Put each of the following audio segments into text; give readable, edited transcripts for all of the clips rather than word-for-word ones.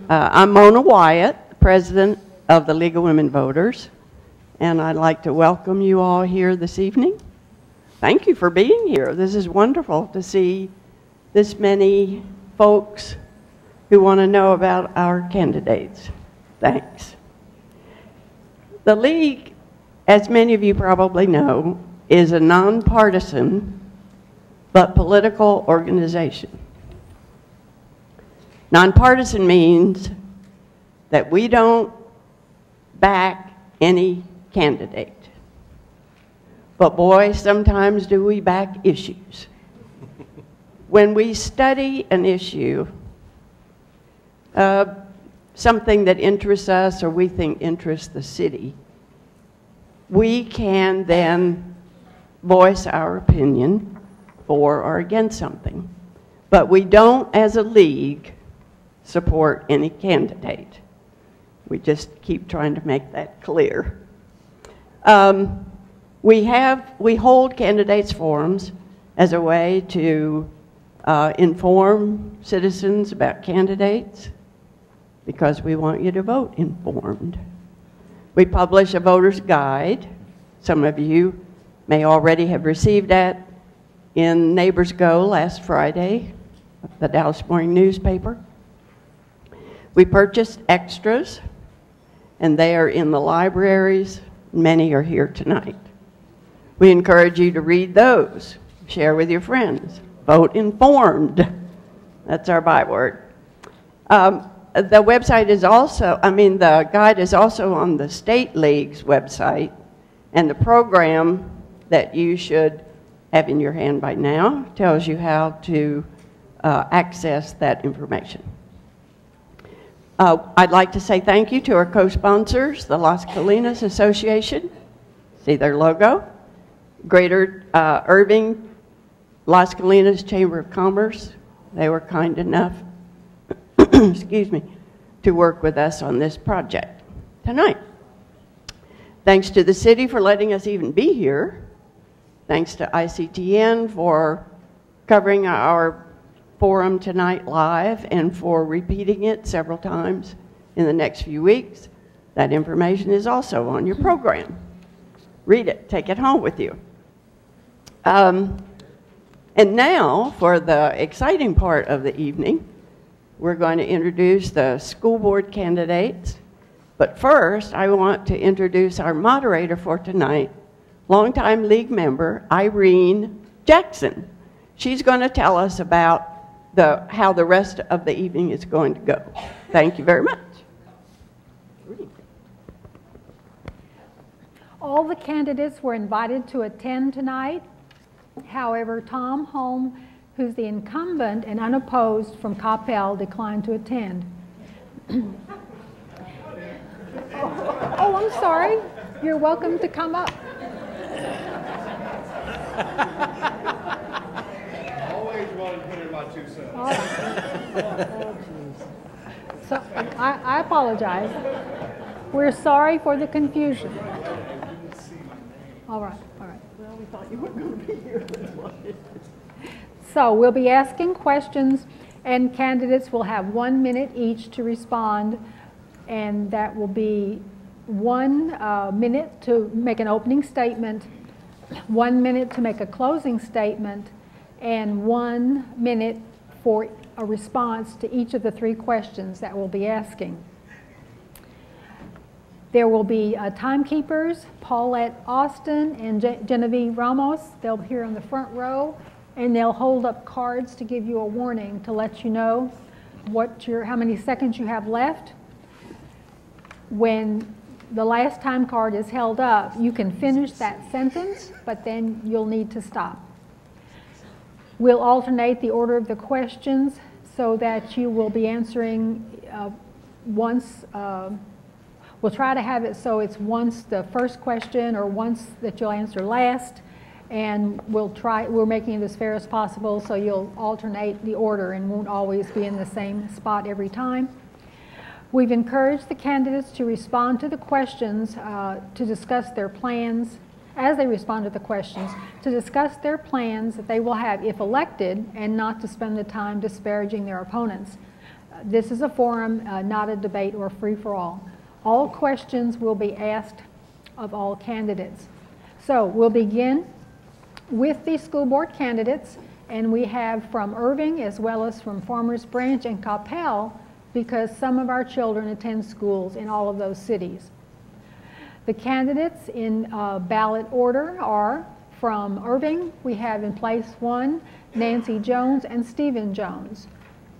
I'm Mona Wyatt, president of the League of Women Voters, and I'd like to welcome you all here this evening. Thank you for being here. This is wonderful to see this many folks who want to know about our candidates. Thanks. The League, as many of you probably know, is a nonpartisan but political organization. Nonpartisan means that we don't back any candidate. But boy, sometimes do we back issues. When we study an issue, something that interests us or we think interests the city, we can then voice our opinion for or against something. But we don't, as a league, support any candidate. We just keep trying to make that clear. We hold candidates forums as a way to inform citizens about candidates because we want you to vote informed. We publish a voter's guide. Some of you may already have received that in Neighbors Go last Friday, the Dallas Morning newspaper. We purchased extras, and they are in the libraries. Many are here tonight. We encourage you to read those, share with your friends, vote informed. That's our byword. The website is also, the guide is also on the State League's website, and the program that you should have in your hand by now tells you how to access that information. I'd like to say thank you to our co-sponsors, the Las Colinas Association, see their logo, Greater Irving, Las Colinas Chamber of Commerce. They were kind enough, excuse me, to work with us on this project tonight. Thanks to the city for letting us even be here. Thanks to ICTN for covering our forum tonight live and for repeating it several times in the next few weeks. That information is also on your program. Read it, take it home with you. And now for the exciting part of the evening, we're going to introduce the school board candidates. But first, I want to introduce our moderator for tonight, longtime league member Irene Jackson. She's going to tell us about how the rest of the evening is going to go. Thank you very much. All the candidates were invited to attend tonight. However, Tom Holm, who's the incumbent and unopposed from Coppell, declined to attend. Oh, I'm sorry. You're welcome to come up. Always wanted to put in my 2 cents. All right. Oh, so I apologize. We're sorry for the confusion. All right, all right. Well, we thought you weren't going to be here. So we'll be asking questions, and candidates will have 1 minute each to respond, and that will be 1 minute to make an opening statement, 1 minute to make a closing statement, and 1 minute for a response to each of the 3 questions that we'll be asking. There will be timekeepers, Paulette Austin and Genevieve Ramos. They'll be here in the front row, and they'll hold up cards to give you a warning to let you know how many seconds you have left. When the last time card is held up, you can finish that sentence, but then you'll need to stop. We'll alternate the order of the questions so that you will be answering once. We'll try to have it so it's once the first question or once that you'll answer last, and we're making it as fair as possible, so you'll alternate the order and won't always be in the same spot every time. We've encouraged the candidates to respond to the questions, to discuss their plans, as they respond to the questions, to discuss their plans that they will have if elected, and not to spend the time disparaging their opponents. This is a forum, not a debate or free-for-all. All questions will be asked of all candidates. So we'll begin with the school board candidates, and we have from Irving as well as from Farmers Branch and Coppell, because some of our children attend schools in all of those cities. The candidates in ballot order are from Irving, we have in place 1, Nancy Jones and Stephen Jones.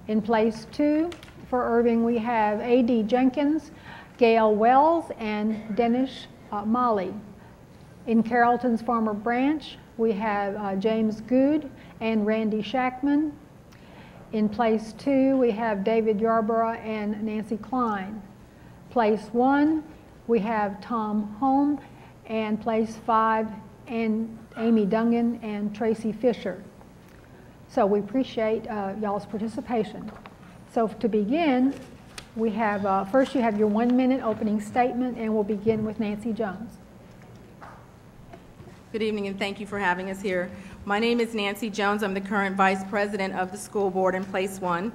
In place 2, for Irving, we have A.D. Jenkins, Gail Wells, and Dennis Molly. In Carrollton's Farmer Branch, we have James Good and Randy Shackman. In place 2, we have David Yarborough and Nancy Klein. Place 1, we have Tom Holm, and place 5, and Amy Dungan and Tracy Fisher. So we appreciate y'all's participation. So to begin, we have, first you have your 1-minute opening statement, and we'll begin with Nancy Jones. Good evening, and thank you for having us here. My name is Nancy Jones. I'm the current Vice President of the school board in Place 1.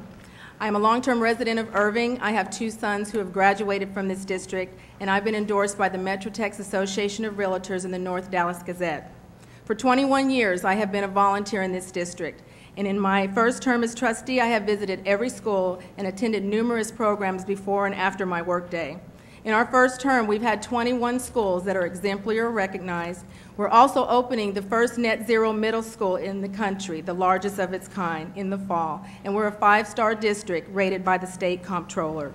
I'm a long-term resident of Irving. I have 2 sons who have graduated from this district, and I've been endorsed by the Metrotex Association of Realtors in the North Dallas Gazette. For 21 years, I have been a volunteer in this district, and in my first term as trustee, I have visited every school and attended numerous programs before and after my workday. In our first term, we've had 21 schools that are exemplary or recognized. We're also opening the first net zero middle school in the country, the largest of its kind, in the fall, and we're a 5-star district rated by the state comptroller.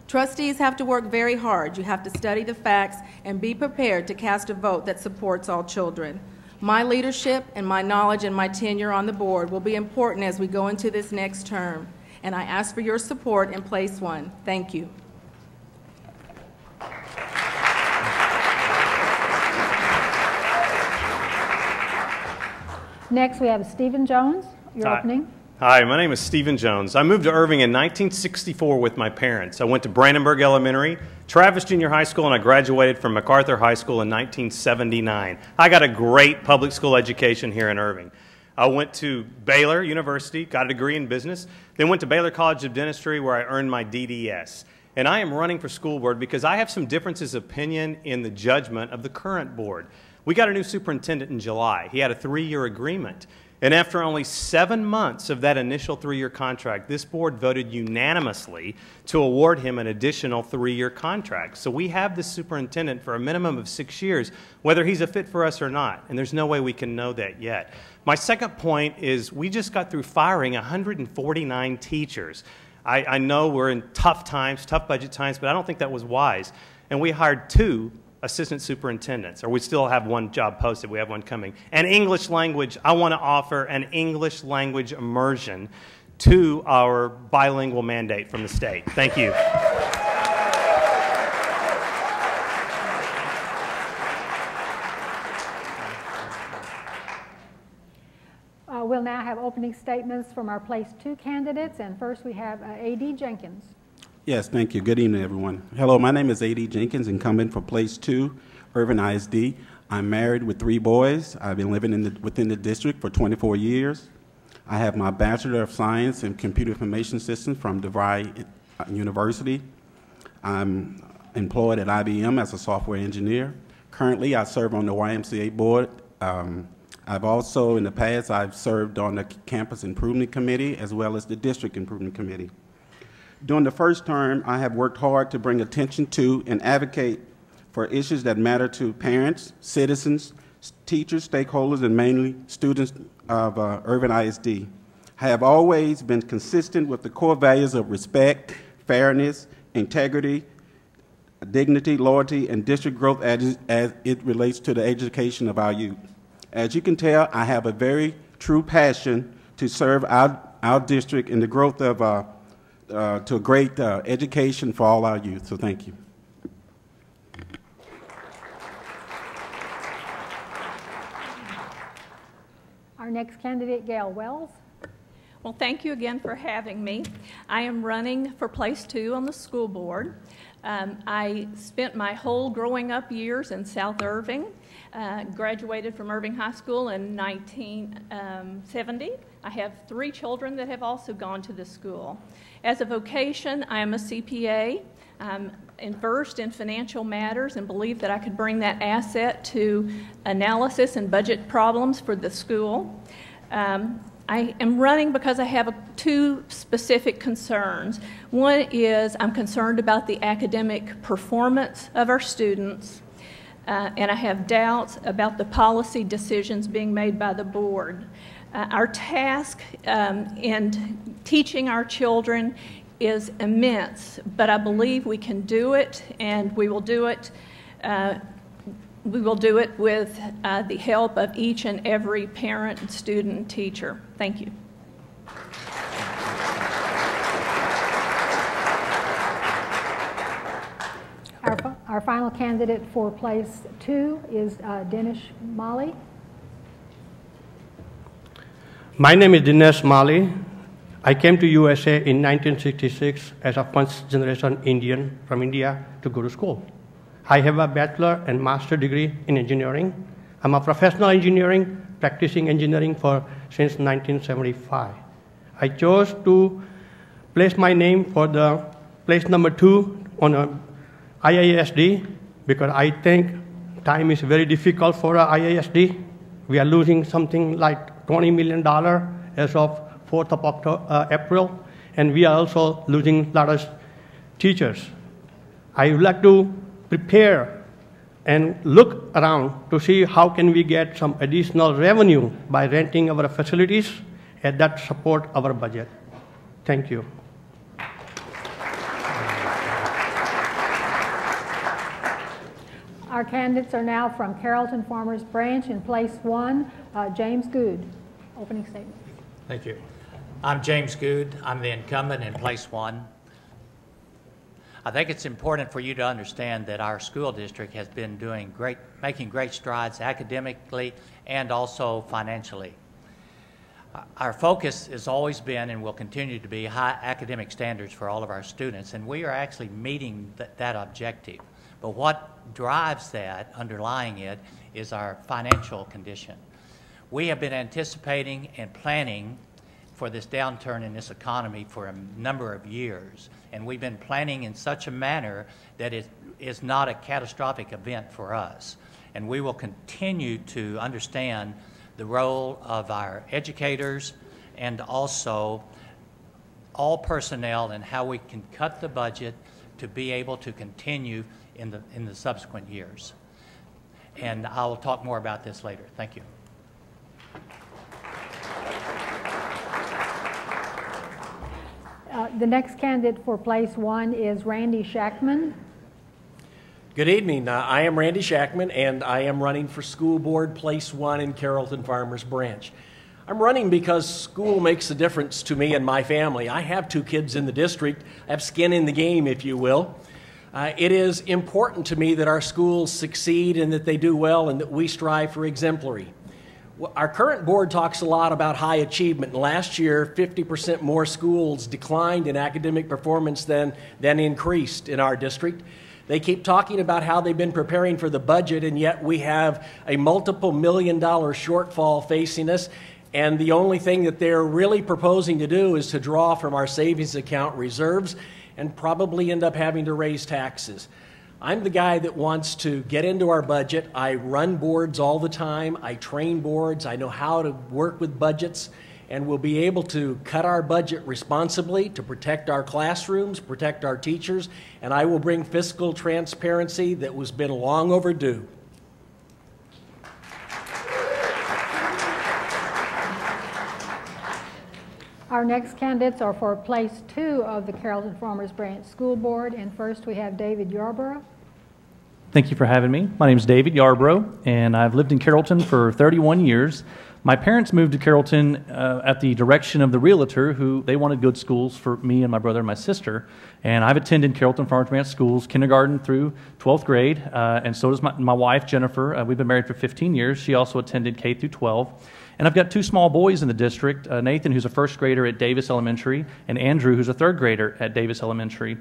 Trustees have to work very hard. You have to study the facts and be prepared to cast a vote that supports all children. My leadership and my knowledge and my tenure on the board will be important as we go into this next term, and I ask for your support in Place 1. Thank you. Next, we have Stephen Jones. Your opening. Hi, my name is Stephen Jones. I moved to Irving in 1964 with my parents. I went to Brandenburg Elementary, Travis Junior High School, and I graduated from MacArthur High School in 1979. I got a great public school education here in Irving. I went to Baylor University, got a degree in business, then went to Baylor College of Dentistry where I earned my DDS. And I am running for school board because I have some differences of opinion in the judgment of the current board. We got a new superintendent in July. He had a 3-year agreement. And after only 7 months of that initial 3-year contract, this board voted unanimously to award him an additional 3-year contract. So we have this superintendent for a minimum of 6 years, whether he's a fit for us or not. And there's no way we can know that yet. My second point is we just got through firing 149 teachers. I know we're in tough times, tough budget times, but I don't think that was wise. And we hired 2 assistant superintendents, or we still have 1 job posted. We have 1 coming. And English language, I want to offer an English language immersion to our bilingual mandate from the state. Thank you. We'll now have opening statements from our Place 2 candidates, and first we have A.D. Jenkins. Yes, thank you. Good evening, everyone. Hello, my name is A.D. Jenkins, incumbent for Place 2, Irving ISD. I'm married with 3 boys. I've been living within the district for 24 years. I have my Bachelor of Science in Computer Information Systems from DeVry University. I'm employed at IBM as a software engineer. Currently, I serve on the YMCA board. I've also, in the past, I've served on the Campus Improvement Committee as well as the District Improvement Committee. During the first term, I have worked hard to bring attention to and advocate for issues that matter to parents, citizens, teachers, stakeholders, and mainly students of Irving ISD. I have always been consistent with the core values of respect, fairness, integrity, dignity, loyalty, and district growth as it relates to the education of our youth. As you can tell, I have a very true passion to serve our district in the growth of to a great education for all our youth. So thank you. Our next candidate, Gail Wells. Well, thank you again for having me. I am running for Place 2 on the school board. I spent my whole growing up years in South Irving, graduated from Irving High School in 1970, I have 3 children that have also gone to the school. As a vocation, I am a CPA. I'm versed in financial matters and believe that I could bring that asset to analysis and budget problems for the school. I am running because I have 2 specific concerns. One is I'm concerned about the academic performance of our students, and I have doubts about the policy decisions being made by the board. Our task in teaching our children is immense, but I believe we can do it, and we will do it. We will do it with the help of each and every parent, student, and teacher. Thank you. Our final candidate for place 2 is Dinesh Mali. My name is Dinesh Mali. I came to USA in 1966 as a first-generation Indian from India to go to school. I have a bachelor and master degree in engineering. I'm a professional engineering, practicing engineering since 1975. I chose to place my name for the place number 2 on a IISD because I think time is very difficult for a IISD. We are losing something like $20 million as of 4th of April, and we are also losing a lot of teachers. I would like to prepare and look around to see how can we get some additional revenue by renting our facilities, and that support our budget. Thank you. Our candidates are now from Carrollton Farmers Branch in place 1, James Good. Opening statement. Thank you. I'm James Good. I'm the incumbent in place 1. I think it's important for you to understand that our school district has been making great strides academically and also financially. Our focus has always been and will continue to be high academic standards for all of our students, and we are actually meeting that objective. But what drives that, underlying it, is our financial condition. We have been anticipating and planning for this downturn in this economy for a number of years, and we've been planning in such a manner that it is not a catastrophic event for us. And we will continue to understand the role of our educators and also all personnel and how we can cut the budget to be able to continue in the subsequent years. And I'll talk more about this later. Thank you. The next candidate for place 1 is Randy Shackman. Good evening. I am Randy Shackman, and I am running for school board place 1 in Carrollton Farmers Branch. I'm running because school makes a difference to me and my family. I have 2 kids in the district. I have skin in the game, if you will. It is important to me that our schools succeed and that they do well and that we strive for exemplary. Our current board talks a lot about high achievement. Last year, 50% more schools declined in academic performance than increased in our district. They keep talking about how they've been preparing for the budget, and yet we have a multiple $million-dollar shortfall facing us, and the only thing that they're really proposing to do is to draw from our savings account reserves and probably end up having to raise taxes. I'm the guy that wants to get into our budget. I run boards all the time. I train boards. I know how to work with budgets, and we'll be able to cut our budget responsibly to protect our classrooms, protect our teachers, and I will bring fiscal transparency that has been long overdue. Our next candidates are for place 2 of the Carrollton Farmers Branch School Board, and first we have David Yarborough. Thank you for having me. My name is David Yarborough, and I've lived in Carrollton for 31 years. My parents moved to Carrollton at the direction of the realtor who they wanted good schools for me and my brother and my sister. And I've attended Carrollton Farmers Branch schools, kindergarten through 12th grade, and so does my wife, Jennifer. We've been married for 15 years. She also attended K through 12. And I've got two small boys in the district, Nathan, who's a first grader at Davis Elementary, and Andrew, who's a third grader at Davis Elementary.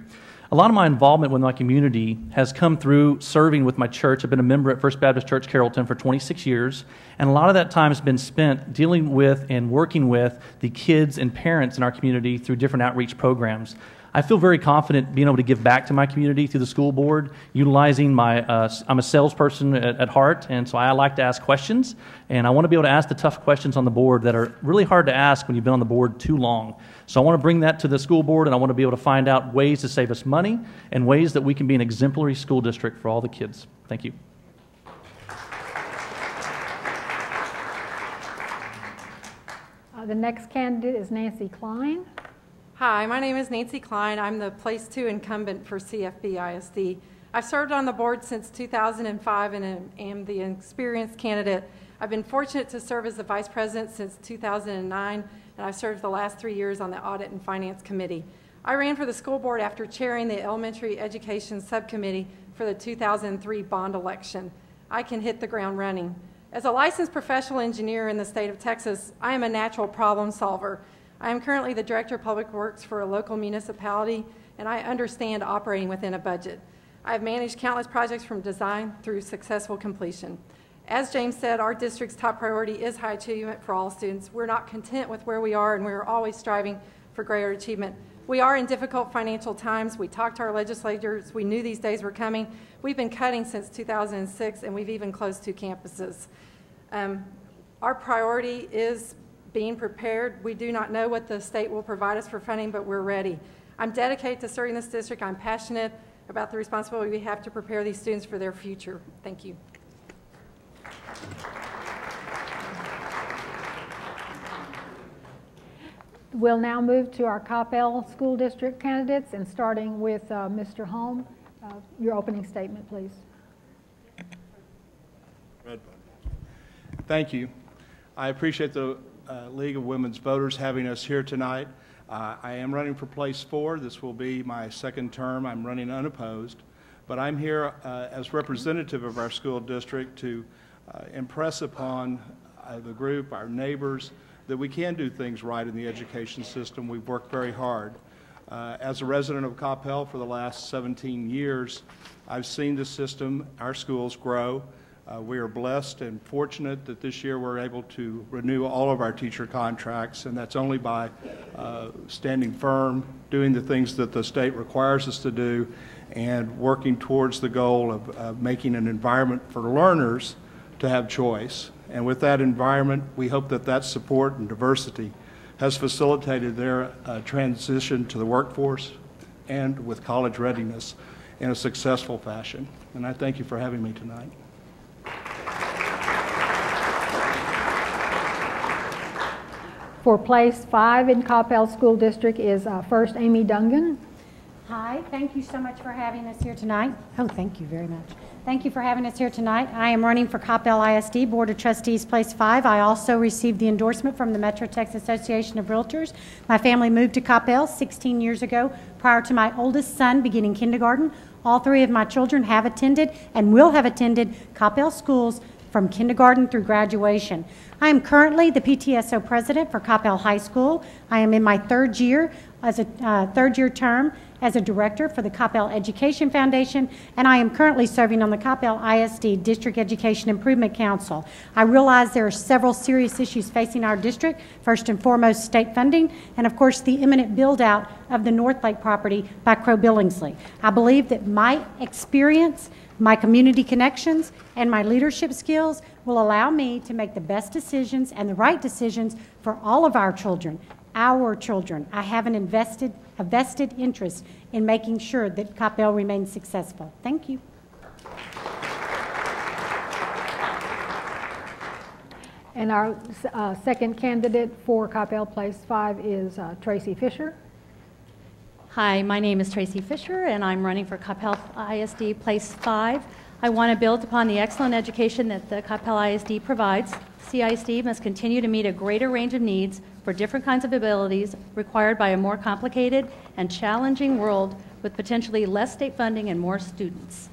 A lot of my involvement with my community has come through serving with my church. I've been a member at First Baptist Church Carrollton for 26 years, and a lot of that time has been spent dealing with and working with the kids and parents in our community through different outreach programs. I feel very confident being able to give back to my community through the school board, utilizing my, I'm a salesperson at heart, and so I like to ask questions, and I want to be able to ask the tough questions on the board that are really hard to ask when you've been on the board too long. So I want to bring that to the school board, and I want to be able to find out ways to save us money and ways that we can be an exemplary school district for all the kids. Thank you. The next candidate is Nancy Klein. Hi, my name is Nancy Klein. I'm the Place 2 incumbent for CFB ISD. I've served on the board since 2005 and am the experienced candidate. I've been fortunate to serve as the vice president since 2009, and I've served the last 3 years on the Audit and Finance Committee. I ran for the school board after chairing the Elementary Education Subcommittee for the 2003 bond election. I can hit the ground running. As a licensed professional engineer in the state of Texas, I am a natural problem solver. I am currently the Director of Public Works for a local municipality, and I understand operating within a budget. I have managed countless projects from design through successful completion. As James said, our district's top priority is high achievement for all students. We're not content with where we are, and we're always striving for greater achievement. We are in difficult financial times. We talked to our legislators. We knew these days were coming. We've been cutting since 2006, and we've even closed 2 campuses. Our priority is being prepared. We do not know what the state will provide us for funding, but we're ready. I'm dedicated to serving this district. I'm passionate about the responsibility we have to prepare these students for their future. Thank you. We'll now move to our Coppell School District candidates, and starting with Mr. Holm. Your opening statement, please. Thank you. I appreciate the League of Women's Voters having us here tonight. I am running for Place 4. This will be my second term. I'm running unopposed, but I'm here as representative of our school district to impress upon the group, our neighbors, that we can do things right in the education system. We've worked very hard. As a resident of Coppell for the last 17 years, I've seen the system, our schools grow. We are blessed and fortunate that this year we're able to renew all of our teacher contracts, and that's only by standing firm, doing the things that the state requires us to do, and working towards the goal of making an environment for learners to have choice. And with that environment, we hope that that support and diversity has facilitated their transition to the workforce and with college readiness in a successful fashion. And I thank you for having me tonight. For Place 5 in Coppell School District is first Amy Dungan. Hi, thank you so much for having us here tonight. Oh, thank you very much. Thank you for having us here tonight. I am running for Coppell ISD Board of Trustees, Place 5. I also received the endorsement from the Metro Texas Association of Realtors. My family moved to Coppell 16 years ago prior to my oldest son beginning kindergarten. All 3 of my children have attended and will have attended Coppell schools from kindergarten through graduation. I am currently the PTSO president for Coppell High School. I am in my third year term as a director for the Coppell Education Foundation, and I am currently serving on the Coppell ISD District Education Improvement Council. I realize there are several serious issues facing our district, first and foremost state funding, and of course the imminent build-out of the North Lake property by Crow-Billingsley. I believe that my experience, my community connections, and my leadership skills will allow me to make the best decisions and the right decisions for all of our children. I have a vested interest in making sure that Coppell remains successful. Thank you. And our second candidate for Coppell Place 5 is Tracy Fisher. Hi, my name is Tracy Fisher, and I'm running for Coppell ISD Place 5. I want to build upon the excellent education that the Coppell ISD provides. CISD must continue to meet a greater range of needs for different kinds of abilities required by a more complicated and challenging world with potentially less state funding and more students.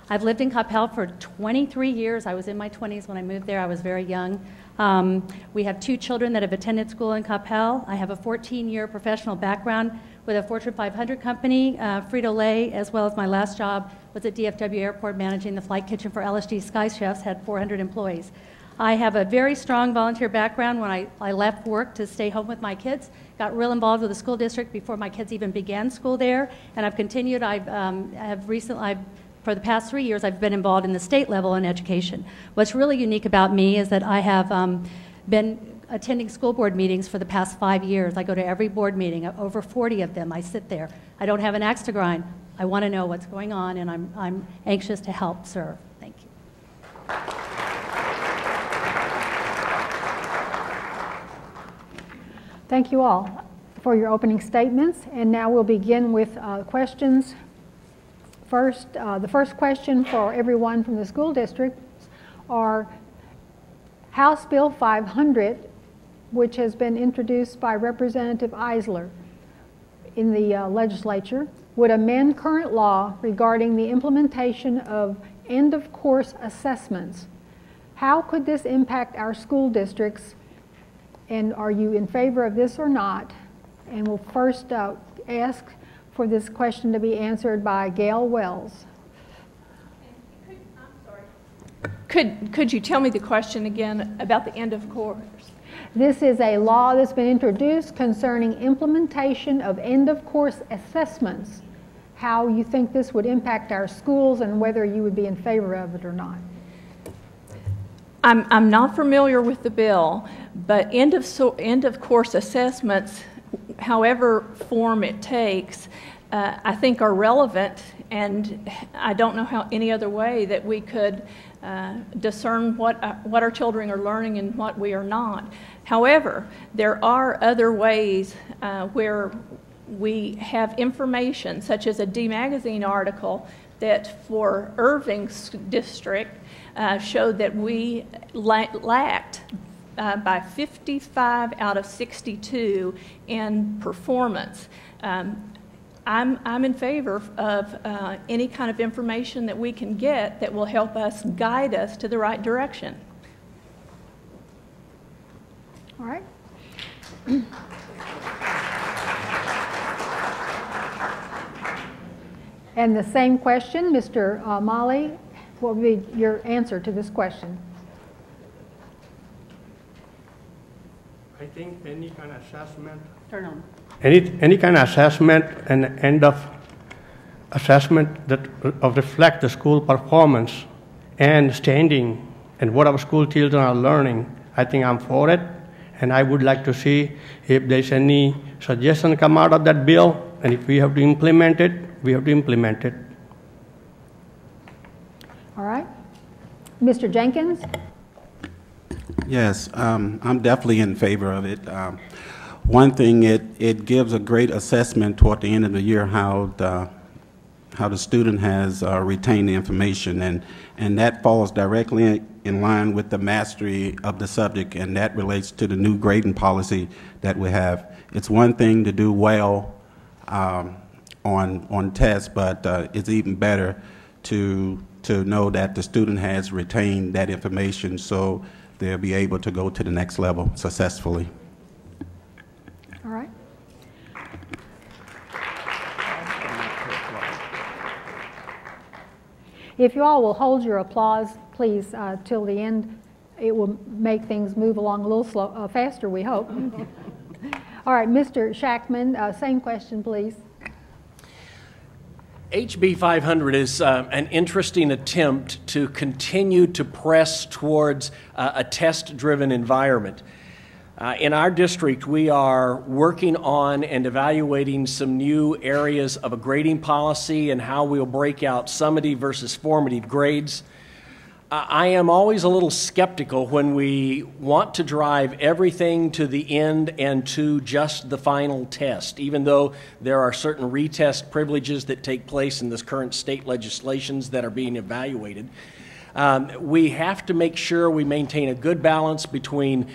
I've lived in Coppell for 23 years. I was in my 20s when I moved there. I was very young. We have 2 children that have attended school in Coppell. I have a 14-year professional background with a Fortune 500 company, Frito-Lay, as well as my last job was at DFW Airport managing the flight kitchen for LSG Sky Chefs, had 400 employees. I have a very strong volunteer background. When I left work to stay home with my kids, got real involved with the school district before my kids even began school there, and I've continued. For the past 3 years, I've been involved in the state level in education. What's really unique about me is that I have been attending school board meetings for the past 5 years. I go to every board meeting, over 40 of them. I sit there. I don't have an axe to grind. I want to know what's going on, and I'm anxious to help serve. Thank you. Thank you all for your opening statements, and now we'll begin with questions. First, the first question for everyone from the school district are House Bill 500, which has been introduced by Representative Eisler in the legislature, would amend current law regarding the implementation of end-of-course assessments. How could this impact our school districts, and are you in favor of this or not? And we'll first ask for this question to be answered by Gail Wells. Could you tell me the question again about the end of course? This is a law that's been introduced concerning implementation of end-of-course assessments. How you think this would impact our schools and whether you would be in favor of it or not. I'm not familiar with the bill, but end of course assessments, however form it takes, I think are relevant, and I don't know how any other way that we could discern what our children are learning and what we are not. However, there are other ways where we have information, such as a D Magazine article that for Irving's district showed that we lacked by 55 out of 62 in performance. I'm in favor of any kind of information that we can get that will help us guide us to the right direction. All right. And the same question, Mr. Malley, what would be your answer to this question? I think any kind of assessment. Turn on. Any kind of assessment and end of assessment that reflect the school performance and standing and what our school children are learning, I think I'm for it. And I would like to see if there's any suggestion come out of that bill, and if we have to implement it, we have to implement it. All right. Mr. Jenkins? Yes, I'm definitely in favor of it. One thing, it gives a great assessment toward the end of the year how the student has retained the information, and that falls directly in line with the mastery of the subject, and that relates to the new grading policy that we have. It's one thing to do well on tests, but it's even better to know that the student has retained that information so they'll be able to go to the next level successfully. All right. If you all will hold your applause, please, till the end, it will make things move along a little faster, we hope. All right, Mr. Shackman, same question, please. HB 500 is an interesting attempt to continue to press towards a test-driven environment. In our district, we are working on and evaluating some new areas of a grading policy and how we'll break out summative versus formative grades. I am always a little skeptical when we want to drive everything to the end and to just the final test, even though there are certain retest privileges that take place in this current state legislations that are being evaluated. We have to make sure we maintain a good balance between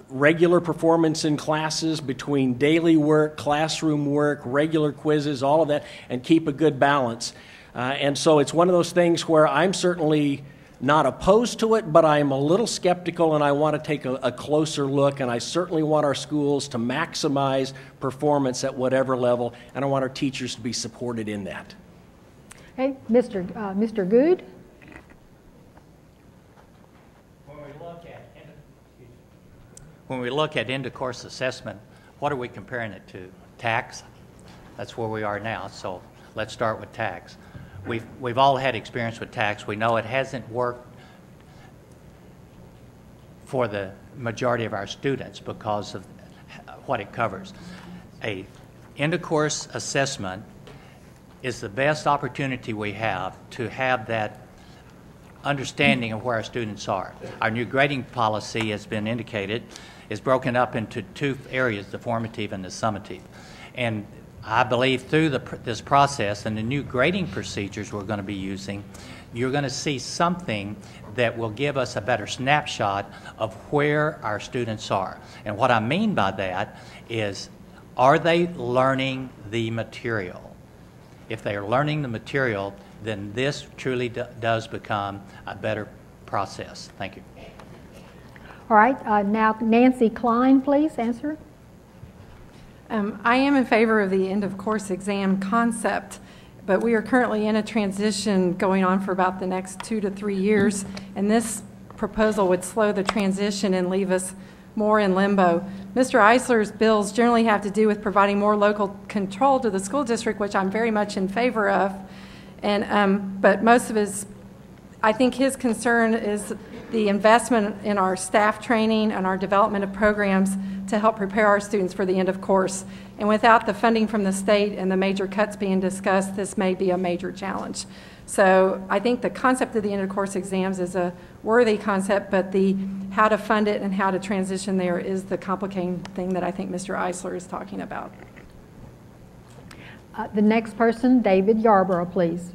regular performance in classes, between daily work, classroom work, regular quizzes, all of that, and keep a good balance. And so it's one of those things where I'm certainly not opposed to it, but I'm a little skeptical and I want to take a closer look, and I certainly want our schools to maximize performance at whatever level, and I want our teachers to be supported in that. Okay, Mr. Good? When we look at end-of-course assessment, what are we comparing it to? TACS? That's where we are now, so let's start with TACS. We've all had experience with TACS. We know it hasn't worked for the majority of our students because of what it covers. A end-of-course assessment is the best opportunity we have to have that understanding of where our students are. Our new grading policy has been indicated is broken up into two areas, the formative and the summative. And I believe through this process and the new grading procedures we're going to be using, you're going to see something that will give us a better snapshot of where our students are. And what I mean by that is, are they learning the material? If they are learning the material, then this truly does become a better process. Thank you. All right, now Nancy Klein, please answer. I am in favor of the end-of-course exam concept, but we are currently in a transition going on for about the next 2 to 3 years, and this proposal would slow the transition and leave us more in limbo. Mr. Eisler's bills generally have to do with providing more local control to the school district, which I'm very much in favor of, and but most of his, I think his concern is the investment in our staff training and our development of programs to help prepare our students for the end of course. And without the funding from the state and the major cuts being discussed, this may be a major challenge. So I think the concept of the end of course exams is a worthy concept, but the how to fund it and how to transition there is the complicating thing that I think Mr. Eisler is talking about. The next person, David Yarborough, please.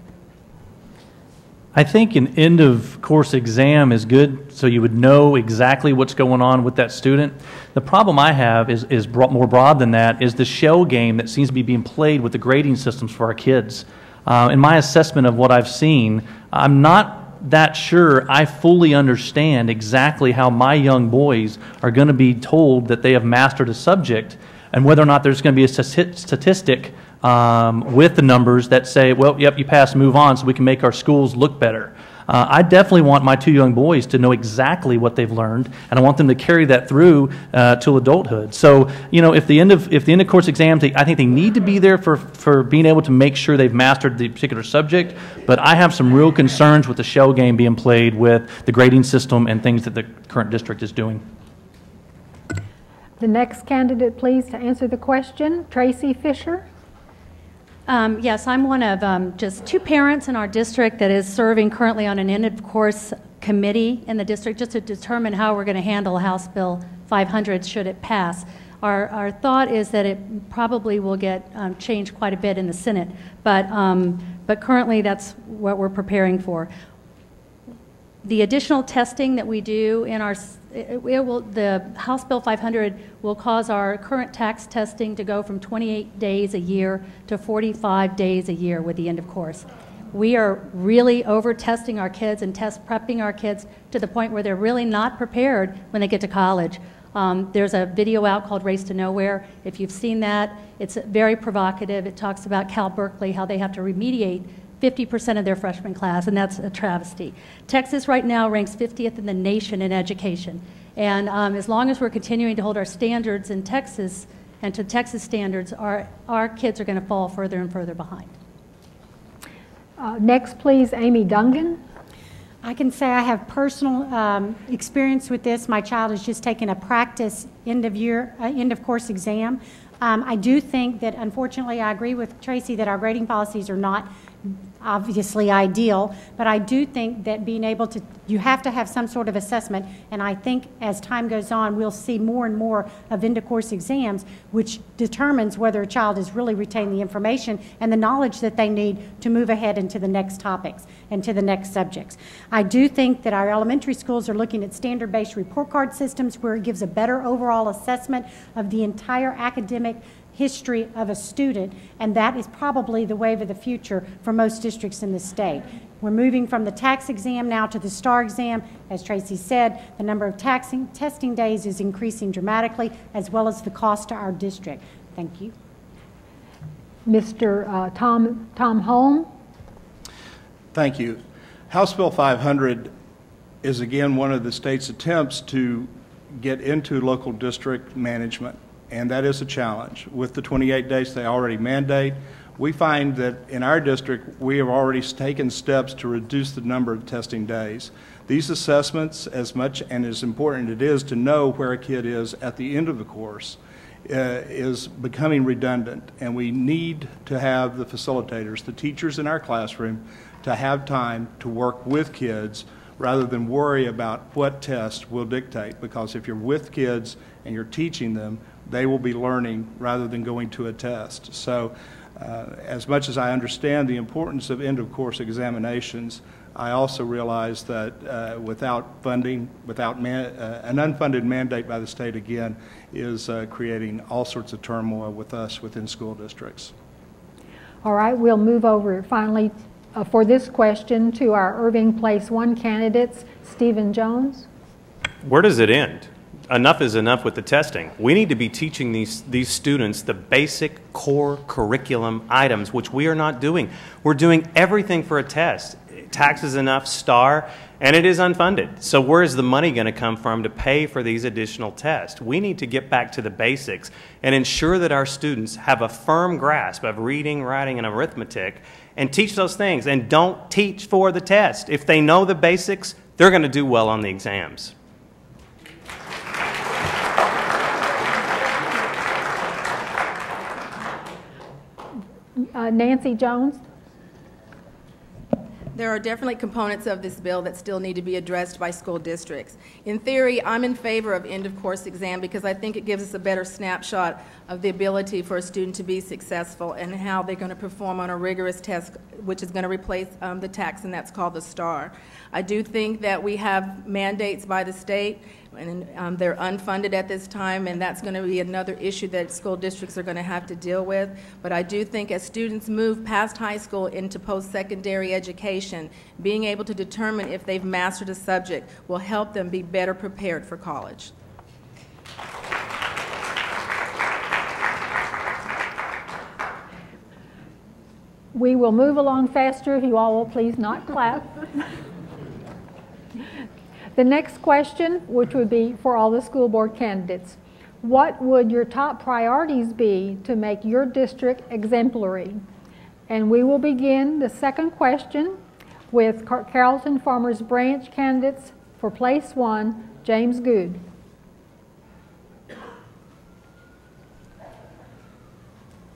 I think an end-of-course exam is good so you would know exactly what's going on with that student. The problem I have is more broad than that, is the shell game that seems to be being played with the grading systems for our kids. In my assessment of what I've seen, I'm not that sure I fully understand exactly how my young boys are going to be told that they have mastered a subject, and whether or not there's going to be a statistic with the numbers that say, well, yep, you passed, move on, so we can make our schools look better. I definitely want my 2 young boys to know exactly what they've learned, and I want them to carry that through till adulthood. So, you know, if the end of course exams, I think they need to be there for being able to make sure they've mastered the particular subject. But I have some real concerns with the shell game being played with the grading system and things that the current district is doing. The next candidate, please, to answer the question, Tracy Fisher. Yes, I'm one of just 2 parents in our district that is serving currently on an end-of-course committee in the district just to determine how we're going to handle House Bill 500 should it pass. Our thought is that it probably will get changed quite a bit in the Senate, but currently that's what we're preparing for. The additional testing that we do in our the House Bill 500 will cause our current tax testing to go from 28 days a year to 45 days a year with the end of course. We are really over-testing our kids and test prepping our kids to the point where they're really not prepared when they get to college. There's a video out called Race to Nowhere. If you've seen that, it's very provocative. It talks about Cal Berkeley, how they have to remediate 50% of their freshman class, and that's a travesty. Texas right now ranks 50th in the nation in education. And as long as we're continuing to hold our standards in Texas and to Texas standards, our kids are going to fall further and further behind. Next, please, Amy Dungan. I can say I have personal experience with this. My child has just taken a practice end of course exam. I do think that, unfortunately, I agree with Tracy that our grading policies are not obviously ideal, but I do think that being able to, you have to have some sort of assessment, and I think as time goes on, we'll see more and more of end-of-course exams, which determines whether a child has really retained the information and the knowledge that they need to move ahead into the next topics and to the next subjects. I do think that our elementary schools are looking at standard-based report card systems where it gives a better overall assessment of the entire academic history of a student, and that is probably the wave of the future for most districts in the state. We're moving from the tax exam now to the STAR exam. As Tracy said, the number of testing days is increasing dramatically, as well as the cost to our district. Thank you. Mr. Tom Holm. Thank you. House Bill 500 is again one of the state's attempts to get into local district management, and that is a challenge. With the 28 days they already mandate, we find that in our district we have already taken steps to reduce the number of testing days. These assessments, as much and as important it is to know where a kid is at the end of the course, is becoming redundant, and we need to have the facilitators, the teachers in our classroom, to have time to work with kids rather than worry about what test will dictate, because if you're with kids and you're teaching them, they will be learning rather than going to a test. So as much as I understand the importance of end-of-course examinations, I also realize that without funding, without an unfunded mandate by the state, again, is creating all sorts of turmoil with us within school districts. All right, we'll move over finally for this question to our Irving Place 1 candidates, Stephen Jones. Where does it end? Enough is enough with the testing. We need to be teaching these students the basic core curriculum items, which we are not doing. We're doing everything for a test. Tax is enough, STAR, and it is unfunded. So where is the money going to come from to pay for these additional tests? We need to get back to the basics and ensure that our students have a firm grasp of reading, writing, and arithmetic, and teach those things, and don't teach for the test. If they know the basics, they're going to do well on the exams. Nancy Jones. There are definitely components of this bill that still need to be addressed by school districts. In theory, I'm in favor of end-of-course exam because I think it gives us a better snapshot of the ability for a student to be successful and how they're going to perform on a rigorous test, which is going to replace the tax, and that's called the STAR. I do think that we have mandates by the state, and they're unfunded at this time, and that's going to be another issue that school districts are going to have to deal with. But I do think as students move past high school into post-secondary education, being able to determine if they've mastered a subject will help them be better prepared for college. We will move along faster if you all will please not clap. The next question, which would be for all the school board candidates, what would your top priorities be to make your district exemplary? And we will begin the second question with Carrollton Farmers Branch candidates for place 1, James Good.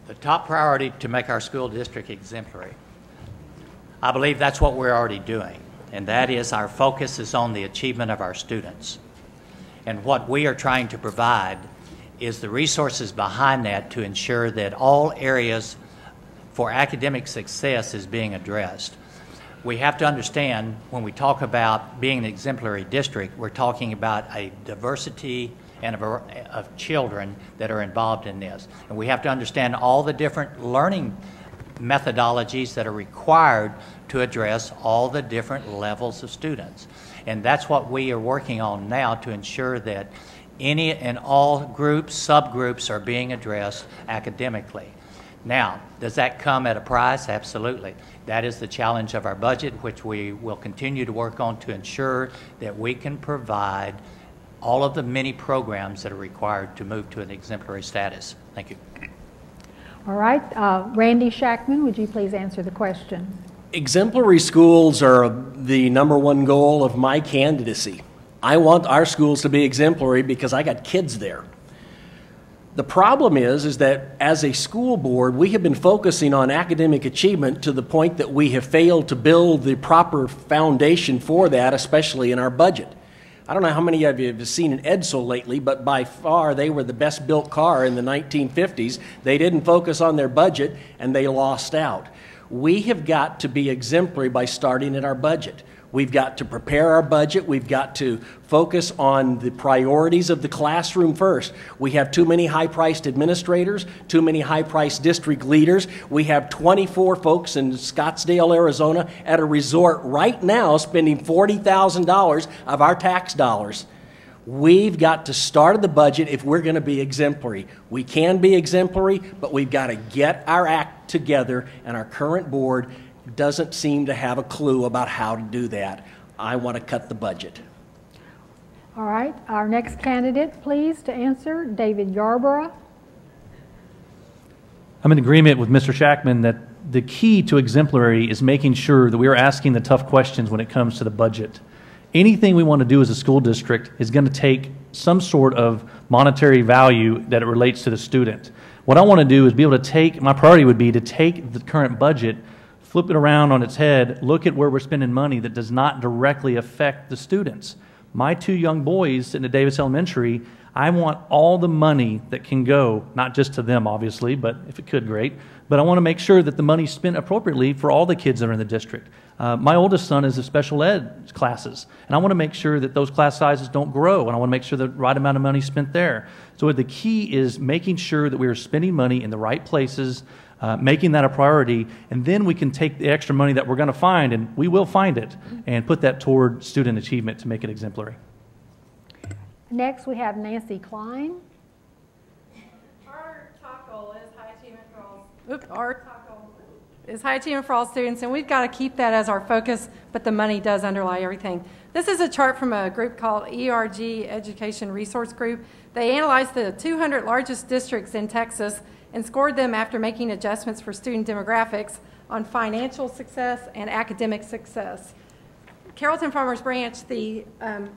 The top priority to make our school district exemplary. I believe that's what we're already doing, and that is our focus is on the achievement of our students. And what we are trying to provide is the resources behind that to ensure that all areas for academic success is being addressed. We have to understand when we talk about being an exemplary district, we're talking about a diversity of children that are involved in this. And we have to understand all the different learning methodologies that are required to address all the different levels of students. And that's what we are working on now to ensure that any and all groups, subgroups are being addressed academically. Now, does that come at a price? Absolutely. That is the challenge of our budget, which we will continue to work on to ensure that we can provide all of the many programs that are required to move to an exemplary status. Thank you. All right, Randy Shackman, would you please answer the question? Exemplary schools are the #1 goal of my candidacy. I want our schools to be exemplary because I got kids there. The problem is that as a school board, we have been focusing on academic achievement to the point that we have failed to build the proper foundation for that, especially in our budget. I don't know how many of you have seen an Edsel lately, but by far they were the best built car in the 1950s. They didn't focus on their budget and they lost out. We have got to be exemplary by starting at our budget. We've got to prepare our budget. We've got to focus on the priorities of the classroom first. We have too many high-priced administrators, too many high-priced district leaders. We have 24 folks in Scottsdale, Arizona at a resort right now spending $40,000 of our tax dollars. We've got to start the budget if we're going to be exemplary. We can be exemplary, but we've got to get our act together, and our current board doesn't seem to have a clue about how to do that. I want to cut the budget. All right, our next candidate, please, to answer, David Yarborough. I'm in agreement with Mr. Shackman that the key to exemplary is making sure that we are asking the tough questions when it comes to the budget. Anything we want to do as a school district is going to take some sort of monetary value that it relates to the student. What I want to do is be able to take, my priority would be to take the current budget, flip it around on its head, look at where we're spending money that does not directly affect the students. My two young boys sitting at Davis Elementary, I want all the money that can go, not just to them obviously, but if it could, great. But I want to make sure that the money's spent appropriately for all the kids that are in the district. My oldest son is in special ed classes, and I want to make sure that those class sizes don't grow, and I want to make sure the right amount of money is spent there. So the key is making sure that we are spending money in the right places, making that a priority, and then we can take the extra money that we're going to find, and we will find it, and put that toward student achievement to make it exemplary. Next, we have Nancy Klein. Our top goal is high achievement for all. Our top goal is high achievement for all students, and we've got to keep that as our focus, but the money does underlie everything. This is a chart from a group called ERG Education Resource Group. They analyzed the 200 largest districts in Texas and scored them after making adjustments for student demographics on financial success and academic success. Carrollton Farmers Branch, the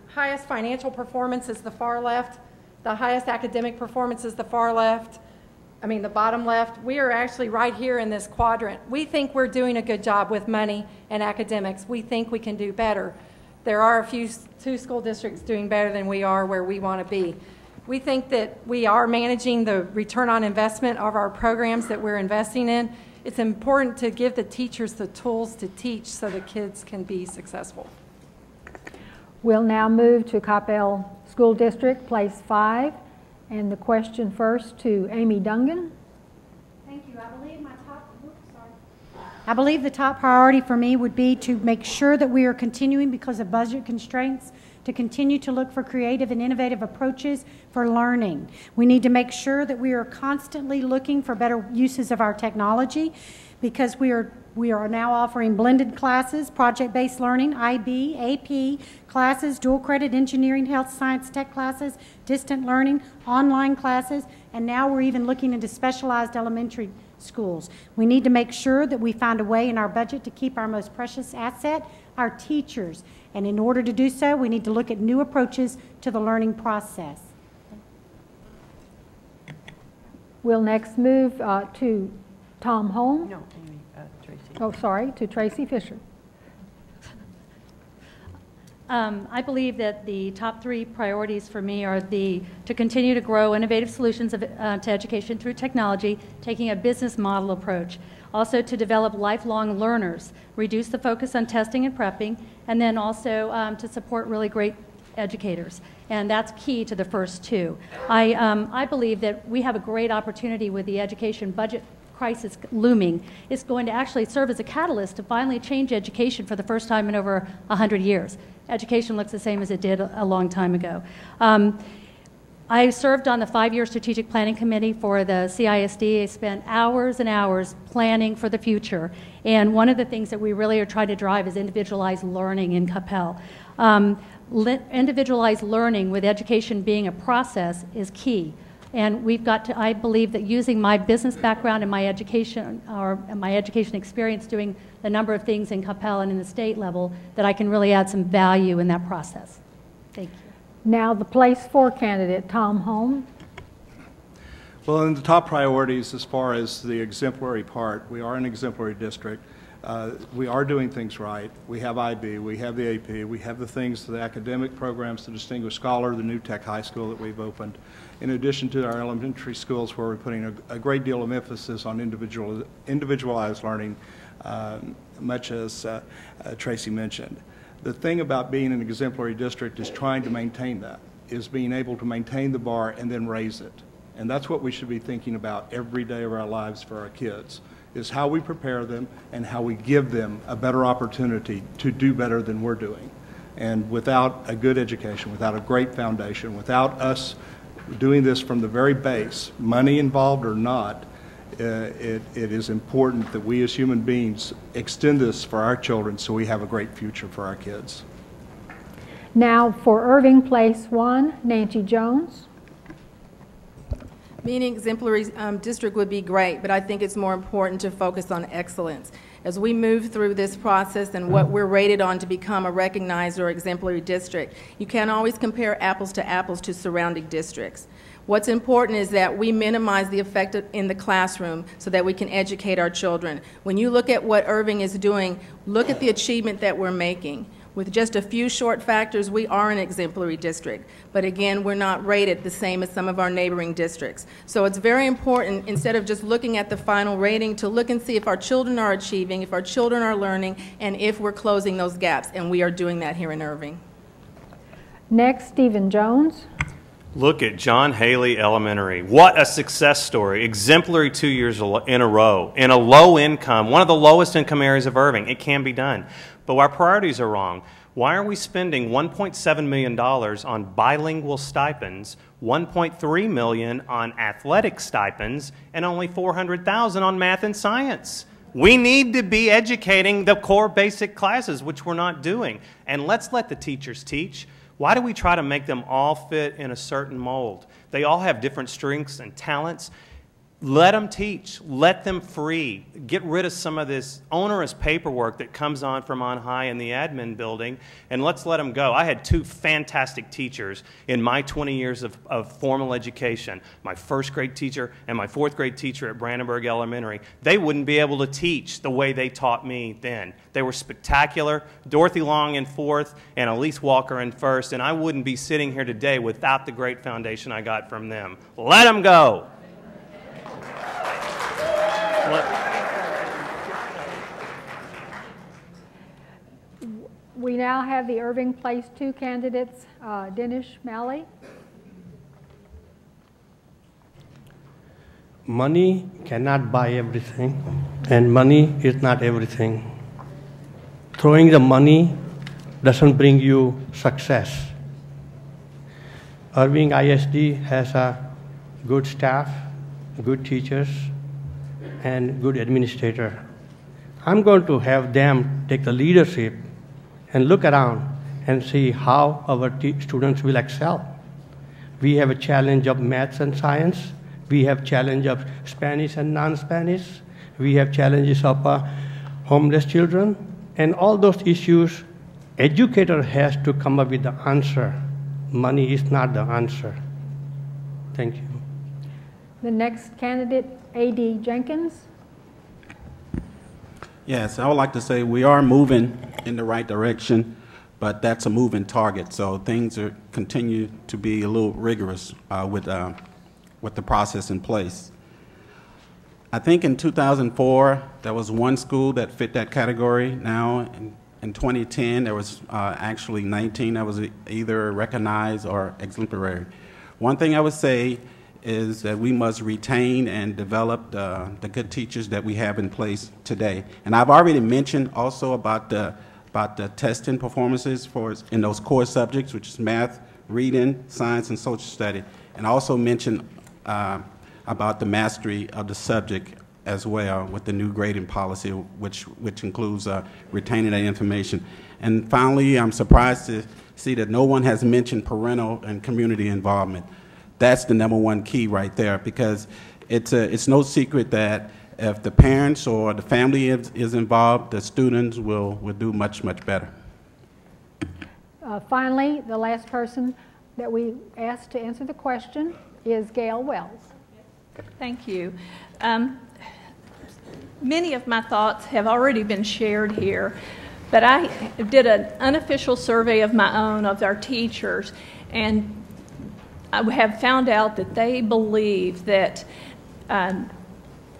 highest financial performance is the far left. The highest academic performance is the far left. The bottom left. We are actually right here in this quadrant. We think we're doing a good job with money and academics. We think we can do better. There are two school districts doing better than we are where we want to be. We think that we are managing the return on investment of our programs that we're investing in. It's important to give the teachers the tools to teach so the kids can be successful. We'll now move to Coppell School District, Place 5, and the question first to Amy Dungan. Thank you. I believe the top priority for me would be to make sure that we are continuing, because of budget constraints, to continue to look for creative and innovative approaches for learning. We need to make sure that we are constantly looking for better uses of our technology, because we are now offering blended classes, project-based learning, IB, AP classes, dual credit engineering, health science, tech classes, distant learning, online classes, and now we're even looking into specialized elementary schools. We need to make sure that we find a way in our budget to keep our most precious asset, our teachers. And in order to do so, we need to look at new approaches to the learning process. We'll next move to Tom Holm. No, Tracy. Oh, sorry, to Tracy Fisher. I believe that the top three priorities for me are to continue to grow innovative solutions to education through technology, taking a business model approach. Also to develop lifelong learners, reduce the focus on testing and prepping, and then also to support really great educators. And that's key to the first two. I believe that we have a great opportunity with the education budget crisis looming. It's going to actually serve as a catalyst to finally change education for the first time in over 100 years. Education looks the same as it did a long time ago. I served on the 5-year strategic planning committee for the CISD. I spent hours and hours planning for the future. And one of the things that we really are trying to drive is individualized learning in Coppell. Individualized learning with education being a process is key. And we've got to, I believe that using my business background and my education, or my education experience doing the number of things in Coppell and in the state level, that I can really add some value in that process. Thank you. Now the Place 4 candidate, Tom Holm. Well, in the top priorities as far as the exemplary part, we are an exemplary district. We are doing things right. We have IB, we have the AP, we have the things, the academic programs, the Distinguished Scholar, the new Tech High School that we've opened, in addition to our elementary schools where we're putting a great deal of emphasis on individualized learning, much as Tracy mentioned. The thing about being an exemplary district is trying to maintain that, is being able to maintain the bar and then raise it. And that's what we should be thinking about every day of our lives for our kids, is how we prepare them and how we give them a better opportunity to do better than we're doing. And without a good education, without a great foundation, without us doing this from the very base, money involved or not, it is important that we as human beings extend this for our children so we have a great future for our kids. Now for Irving Place 1, Nancy Jones. Being an exemplary district would be great, but I think it's more important to focus on excellence. As we move through this process and what we're rated on to become a recognized or exemplary district, you can't always compare apples to surrounding districts. What's important is that we minimize the effect in the classroom so that we can educate our children. When you look at what Irving is doing, look at the achievement that we're making. With just a few short factors, we are an exemplary district. But again, we're not rated the same as some of our neighboring districts. So it's very important, instead of just looking at the final rating, to look and see if our children are achieving, if our children are learning, and if we're closing those gaps. And we are doing that here in Irving. Next, Stephen Jones. Look at John Haley Elementary. What a success story. Exemplary 2 years in a row. In a low income, one of the lowest income areas of Irving. It can be done. But our priorities are wrong. Why are we spending $1.7 million on bilingual stipends, $1.3 million on athletic stipends, and only $400,000 on math and science? We need to be educating the core basic classes, which we're not doing. And let's let the teachers teach. Why do we try to make them all fit in a certain mold? They all have different strengths and talents. Let them teach. Let them free. Get rid of some of this onerous paperwork that comes on from on high in the admin building, and let's let them go. I had two fantastic teachers in my 20 years of formal education, my first grade teacher and my fourth grade teacher at Brandenburg Elementary. They wouldn't be able to teach the way they taught me then. They were spectacular. Dorothy Long in fourth and Elise Walker in first, and I wouldn't be sitting here today without the great foundation I got from them. Let them go. We now have the Irving Place 2 candidates, Dinesh Malley. Money cannot buy everything, and money is not everything. Throwing the money doesn't bring you success. Irving ISD has a good staff, good teachers, and good administrator. I'm going to have them take the leadership and look around and see how our students will excel. We have a challenge of maths and science. We have challenge of Spanish and non-Spanish. We have challenges of homeless children. And all those issues, educator has to come up with the answer. Money is not the answer. Thank you. The next candidate, A.D. Jenkins. Yes, I would like to say we are moving in the right direction, but that's a moving target. So things continue to be a little rigorous with the process in place. I think in 2004, there was one school that fit that category. Now, in 2010, there was actually 19 that was either recognized or exemplary. One thing I would say is that we must retain and develop the good teachers that we have in place today. And I've already mentioned also about the testing performances in those core subjects, which is math, reading, science, and social study. And I also mentioned about the mastery of the subject as well with the new grading policy, which includes retaining that information. And finally, I'm surprised to see that no one has mentioned parental and community involvement. That's the #1 key right there, because it's no secret that if the parents or the family is involved, the students will do much, much better. Finally, the last person that we asked to answer the question is Gail Wells. Thank you. Many of my thoughts have already been shared here, but I did an unofficial survey of my own of our teachers, and I have found out that they believe that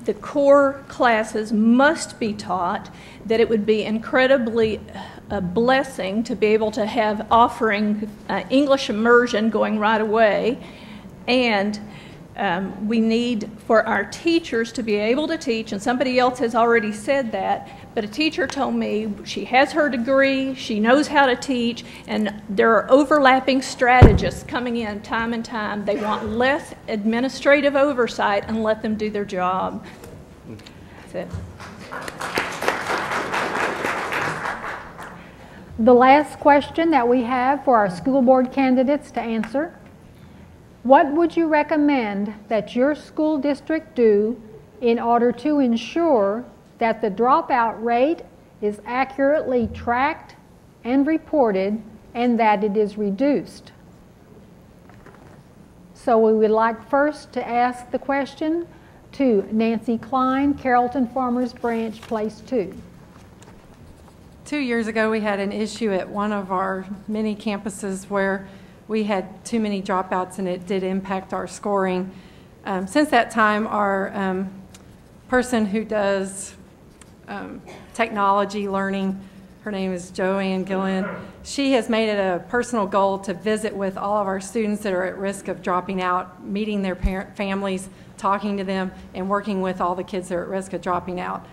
the core classes must be taught, that it would be incredibly a blessing to be able to have offering English immersion going right away, and we need for our teachers to be able to teach, and somebody else has already said that, but a teacher told me she has her degree, she knows how to teach, and there are overlapping strategists coming in time and time. They want less administrative oversight and let them do their job. That's it. The last question that we have for our school board candidates to answer: what would you recommend that your school district do in order to ensure that the dropout rate is accurately tracked and reported and that it is reduced? So we would like first to ask the question to Nancy Klein, Carrollton Farmers Branch, Place 2. 2 years ago, we had an issue at one of our many campuses where we had too many dropouts and it did impact our scoring. Since that time, our person who does technology learning, her name is Joanne Gillen, she has made it a personal goal to visit with all of our students that are at risk of dropping out, meeting their families, talking to them, and working with all the kids that are at risk of dropping out.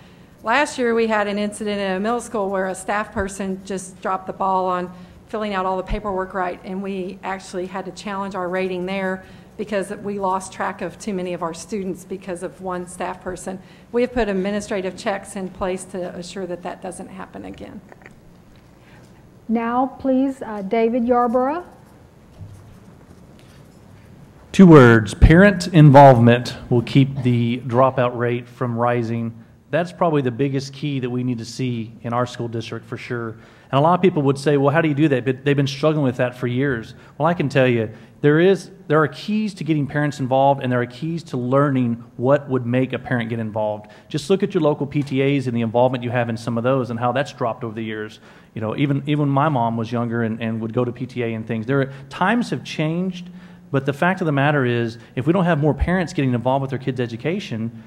Last year, we had an incident in a middle school where a staff person just dropped the ball on filling out all the paperwork right, and we actually had to challenge our rating there because we lost track of too many of our students because of one staff person. We have put administrative checks in place to assure that that doesn't happen again. Now, please, David Yarborough. 2 words: parent involvement will keep the dropout rate from rising. That's probably the biggest key that we need to see in our school district for sure. And a lot of people would say, well, how do you do that? But they've been struggling with that for years. Well, I can tell you, there are keys to getting parents involved, and there are keys to learning what would make a parent get involved. Just look at your local PTAs and the involvement you have in some of those and how that's dropped over the years. You know, even when my mom was younger and would go to PTA and things, times have changed, but the fact of the matter is, if we don't have more parents getting involved with their kids' education,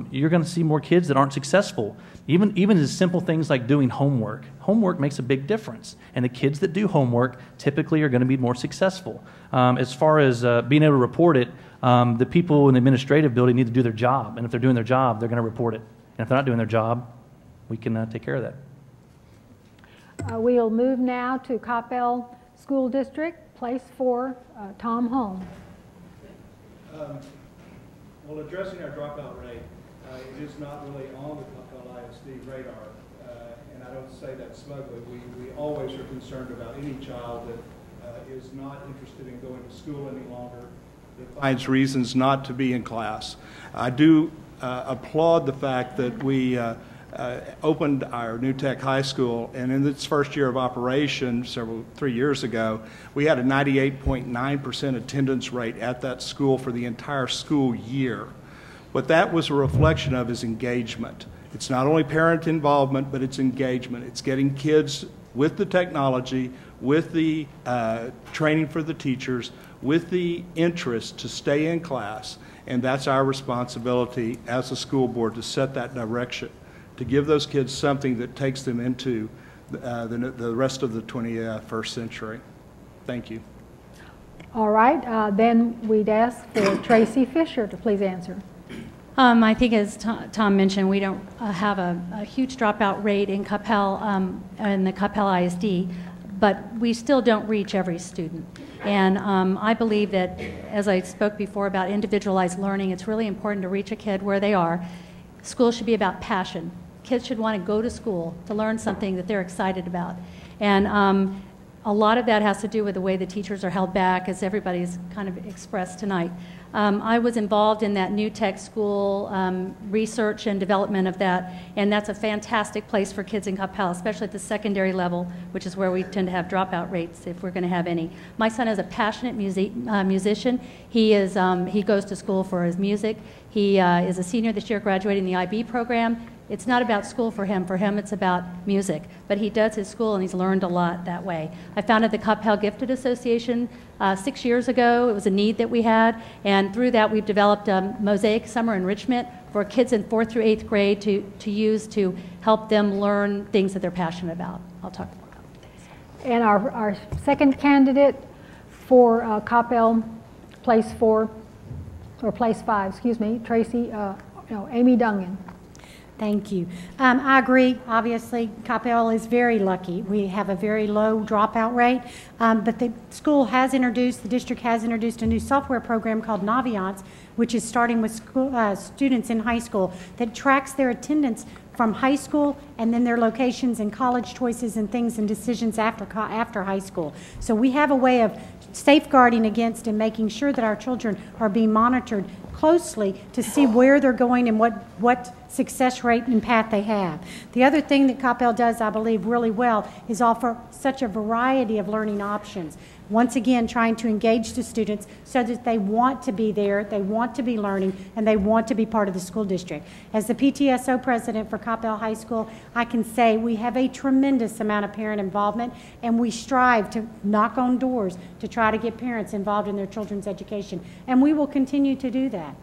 you're going to see more kids that aren't successful. Even as simple things like doing homework. Homework makes a big difference, and the kids that do homework typically are going to be more successful. As far as being able to report it, the people in the administrative building need to do their job, and if they're doing their job, they're going to report it. And if they're not doing their job, we can take care of that. We'll move now to Coppell School District, Place 4, Tom Holm. Well, addressing our dropout rate, it is not really on the Coppell ISD radar, and I don't say that smugly. We always are concerned about any child that is not interested in going to school any longer, that finds reasons not to be in class. I do applaud the fact that we opened our New Tech High School, and in its first year of operation, 3 years ago, we had a 98.9% attendance rate at that school for the entire school year. What that was a reflection of is engagement. It's not only parent involvement, but it's engagement. It's getting kids with the technology, with the training for the teachers, with the interest to stay in class, and that's our responsibility as a school board to set that direction, to give those kids something that takes them into the rest of the 21st century. Thank you. All right, then we'd ask for Tracy Fisher to please answer. I think as Tom mentioned, we don't have a huge dropout rate in Coppell, in the Coppell ISD, but we still don't reach every student. And I believe that, as I spoke before about individualized learning, it's really important to reach a kid where they are. School should be about passion. Kids should want to go to school to learn something that they're excited about. And a lot of that has to do with the way the teachers are held back, as everybody's kind of expressed tonight. I was involved in that New Tech School research and development of that, and that's a fantastic place for kids in Coppell, especially at the secondary level, which is where we tend to have dropout rates if we're going to have any. My son is a passionate musician. He goes to school for his music. He is a senior this year, graduating the IB program. It's not about school for him. For him, it's about music. But he does his school, and he's learned a lot that way. I founded the Coppell Gifted Association 6 years ago. It was a need that we had, and through that, we've developed Mosaic Summer Enrichment, for kids in 4th through 8th grade to use to help them learn things that they're passionate about. I'll talk more about that. And our second candidate for Coppell Place 4, or Place 5, excuse me, Tracy, Amy Dungan. Thank you. I agree. Obviously, Coppell is very lucky. We have a very low dropout rate, but the school has introduced, the district has introduced a new software program called Naviance, which is starting with school, students in high school, that tracks their attendance from high school and then their locations and college choices and things and decisions after high school. So we have a way of safeguarding against and making sure that our children are being monitored closely to see where they're going and what success rate and path they have. The other thing that Coppell does, I believe, really well is offer such a variety of learning options. Once again, trying to engage the students so that they want to be there, they want to be learning, and they want to be part of the school district. As the PTSO president for Coppell High School, I can say we have a tremendous amount of parent involvement, and we strive to knock on doors to try to get parents involved in their children's education, and we will continue to do that.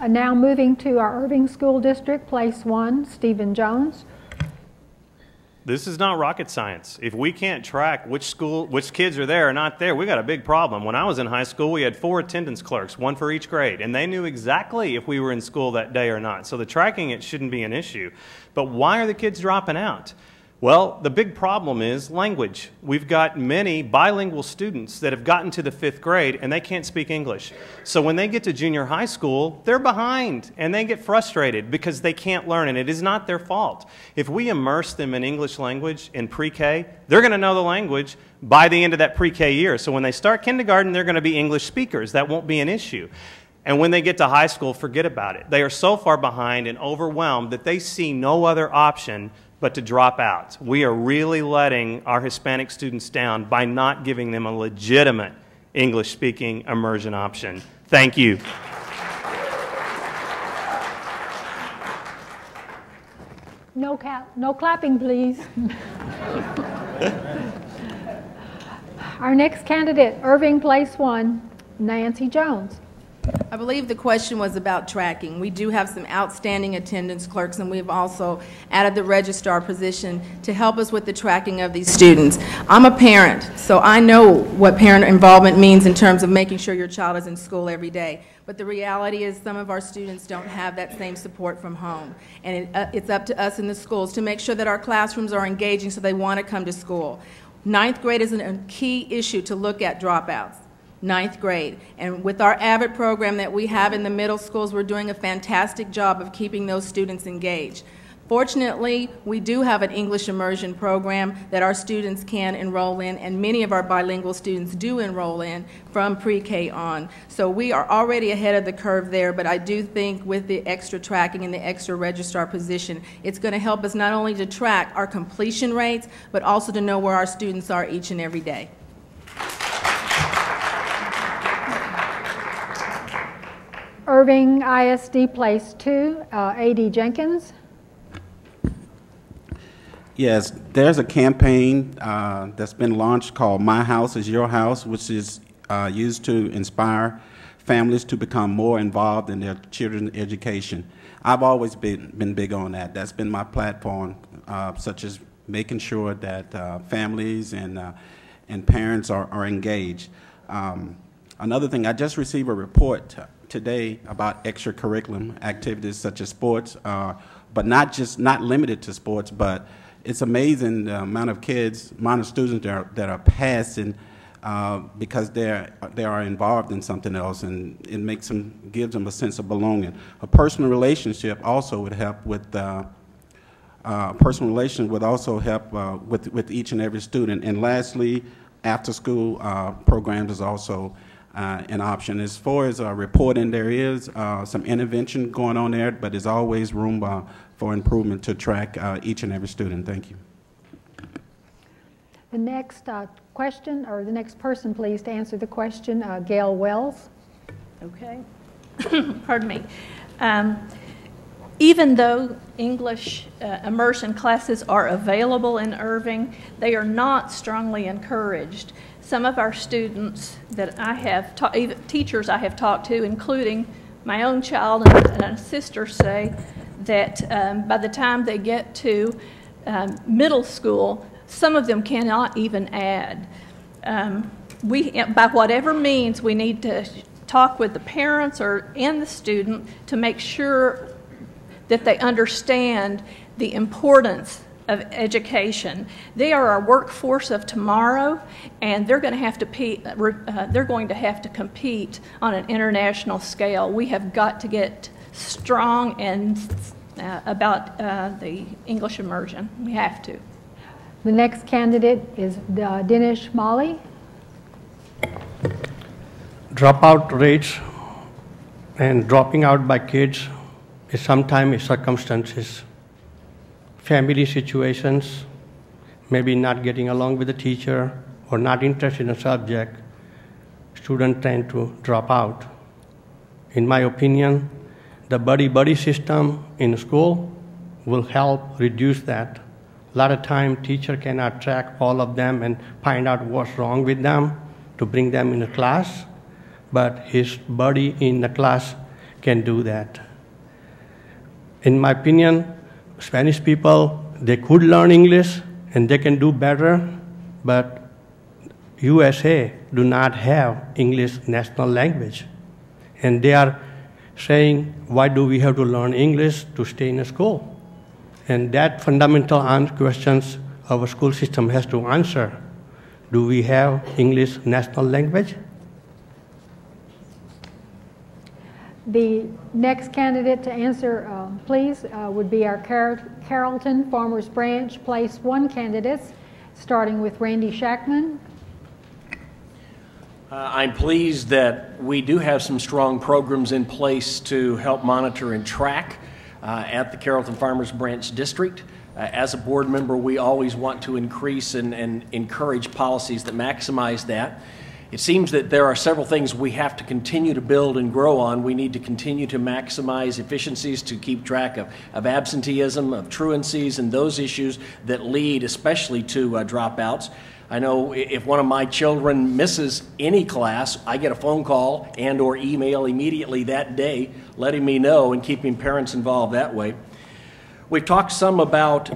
Now moving to our Irving School District, Place 1, Stephen Jones. This is not rocket science. If we can't track which kids are there or not there, we got a big problem. When I was in high school, we had 4 attendance clerks, 1 for each grade, and they knew exactly if we were in school that day or not. So the tracking, it shouldn't be an issue. But why are the kids dropping out? Well, the big problem is language. We've got many bilingual students that have gotten to the 5th grade and they can't speak English. So when they get to junior high school, they're behind and they get frustrated because they can't learn, and it is not their fault. If we immerse them in English language in pre-K, they're going to know the language by the end of that pre-K year. So when they start kindergarten, they're going to be English speakers. That won't be an issue. And when they get to high school, forget about it. They are so far behind and overwhelmed that they see no other option but to drop out. We are really letting our Hispanic students down by not giving them a legitimate English-speaking immersion option. Thank you. No clapping, please. Our next candidate, Irving Place 1, Nancy Jones. I believe the question was about tracking. We do have some outstanding attendance clerks, and we've also added the registrar position to help us with the tracking of these students. I'm a parent, so I know what parent involvement means in terms of making sure your child is in school every day. But the reality is some of our students don't have that same support from home. And it's up to us in the schools to make sure that our classrooms are engaging so they want to come to school. 9th grade is a key issue to look at dropouts. 9th grade. And with our AVID program that we have in the middle schools, we're doing a fantastic job of keeping those students engaged. Fortunately, we do have an English immersion program that our students can enroll in, and many of our bilingual students do enroll in from pre-K on. So we are already ahead of the curve there, but I do think with the extra tracking and the extra registrar position, it's going to help us not only to track our completion rates, but also to know where our students are each and every day. Irving ISD Place 2, A.D. Jenkins. Yes, there's a campaign that's been launched called My House is Your House, which is used to inspire families to become more involved in their children's education. I've always been big on that. That's been my platform, such as making sure that families and parents are engaged. Another thing, I just received a report today about extracurriculum activities such as sports, but not limited to sports, but it's amazing the amount of students that are passing because they are involved in something else, and it gives them a sense of belonging. A personal relationship also would help with with each and every student. And lastly, after school programs is also an option. As far as reporting, there is some intervention going on there, but there's always room for improvement to track each and every student. Thank you. The next question, or the next person, please, to answer the question, Gail Wells. Okay. Pardon me. Even though English immersion classes are available in Irving, they are not strongly encouraged. Some of our students that I have, teachers I have talked to, including my own child and a sister say that by the time they get to middle school, some of them cannot even add. By whatever means, we need to talk with the parents and the student to make sure that they understand the importance of education. They are our workforce of tomorrow, and they're going to have to compete on an international scale. We have got to get strong and about the English immersion. We have to. The next candidate is Dinesh Mali. Dropout rates and dropping out by kids is sometimes circumstances, family situations, maybe not getting along with the teacher or not interested in a subject. Students tend to drop out. In my opinion, the buddy-buddy system in school will help reduce that. A lot of time, teacher cannot track all of them and find out what's wrong with them to bring them in a class, but his buddy in the class can do that. In my opinion, Spanish people, they could learn English and they can do better, but USA do not have English national language. And they are saying, why do we have to learn English to stay in a school? And that fundamental questions our school system has to answer. Do we have English national language? The next candidate to answer, please, would be our Carrollton Farmers Branch Place 1 candidates, starting with Randy Shackman. I'm pleased that we do have some strong programs in place to help monitor and track at the Carrollton Farmers Branch District. As a board member, we always want to increase and encourage policies that maximize that. It seems that there are several things we have to continue to build and grow on. We need to continue to maximize efficiencies to keep track of absenteeism, of truancies, and those issues that lead especially to dropouts. I know if one of my children misses any class, I get a phone call and or email immediately that day letting me know and keeping parents involved that way. We've talked some about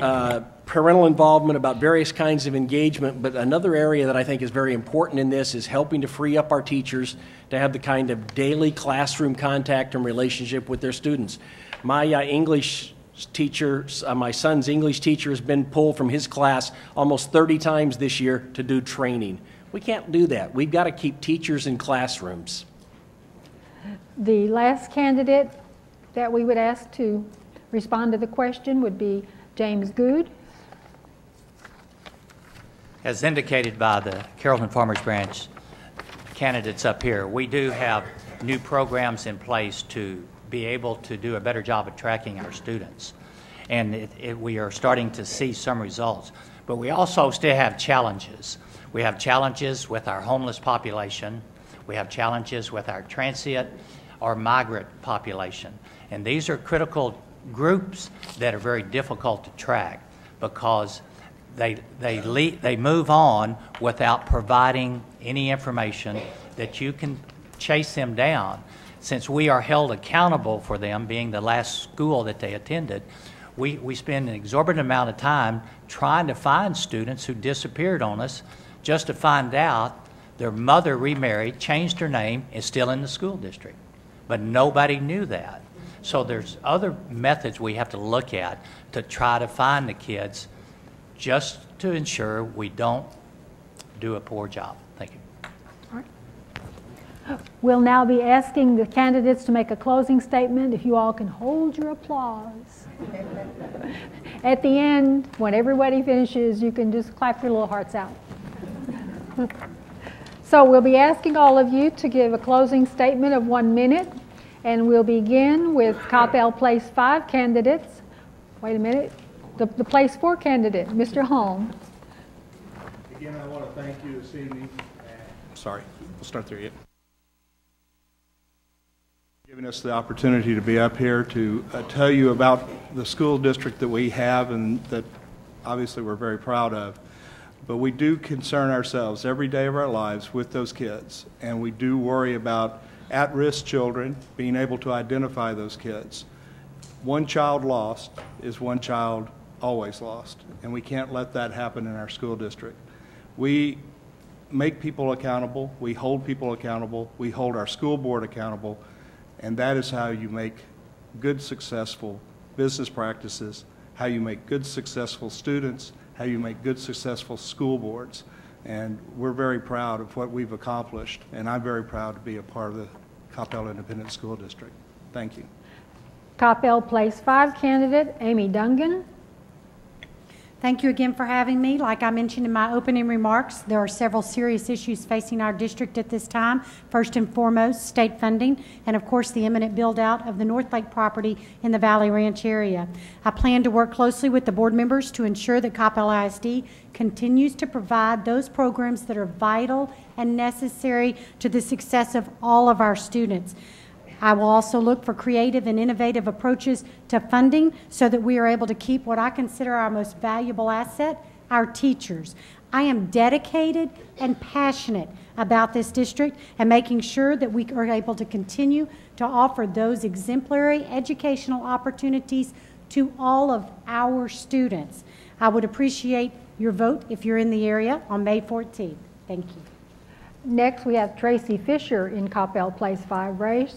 parental involvement, about various kinds of engagement, but another area that I think is very important in this is helping to free up our teachers to have the kind of daily classroom contact and relationship with their students. My English teacher, my son's English teacher has been pulled from his class almost 30 times this year to do training. We can't do that. We've got to keep teachers in classrooms. The last candidate that we would ask to respond to the question would be James Good. As indicated by the Carrollton Farmers Branch candidates up here, we do have new programs in place to be able to do a better job of tracking our students. And we are starting to see some results. But we also still have challenges. We have challenges with our homeless population. We have challenges with our transient or migrant population. And these are critical groups that are very difficult to track because they move on without providing any information that you can chase them down. Since we are held accountable for them being the last school that they attended, we spend an exorbitant amount of time trying to find students who disappeared on us just to find out their mother remarried, changed her name, is still in the school district. But nobody knew that. So there's other methods we have to look at to try to find the kids just to ensure we don't do a poor job. Thank you. All right. We'll now be asking the candidates to make a closing statement. If you all can hold your applause. At the end, when everybody finishes, you can just clap your little hearts out. So we'll be asking all of you to give a closing statement of 1 minute, and we'll begin with Coppell Place 5 candidates. Wait a minute. The Place 4 candidate, Mr. Holm. Again, I want to thank you this evening. Sorry, we'll start there yet. Giving us the opportunity to be up here to tell you about the school district that we have and that obviously we're very proud of. But we do concern ourselves every day of our lives with those kids, and we do worry about at-risk children, being able to identify those kids. One child lost is one child always lost, and we can't let that happen in our school district. We make people accountable, we hold people accountable, we hold our school board accountable, and that is how you make good, successful business practices, how you make good, successful students, how you make good, successful school boards. And we're very proud of what we've accomplished, and I'm very proud to be a part of the Coppell Independent School District. Thank you. Coppell Place 5 candidate, Amy Dungan. Thank you again for having me. Like I mentioned in my opening remarks, there are several serious issues facing our district at this time. First and foremost, state funding, and of course the imminent build-out of the North Lake property in the Valley Ranch area. I plan to work closely with the board members to ensure that Coppell ISD continues to provide those programs that are vital and necessary to the success of all of our students. I will also look for creative and innovative approaches to funding so that we are able to keep what I consider our most valuable asset, our teachers. I am dedicated and passionate about this district and making sure that we are able to continue to offer those exemplary educational opportunities to all of our students. I would appreciate your vote if you're in the area on May 14th. Thank you. Next, we have Tracy Fisher in Coppell Place 5 race.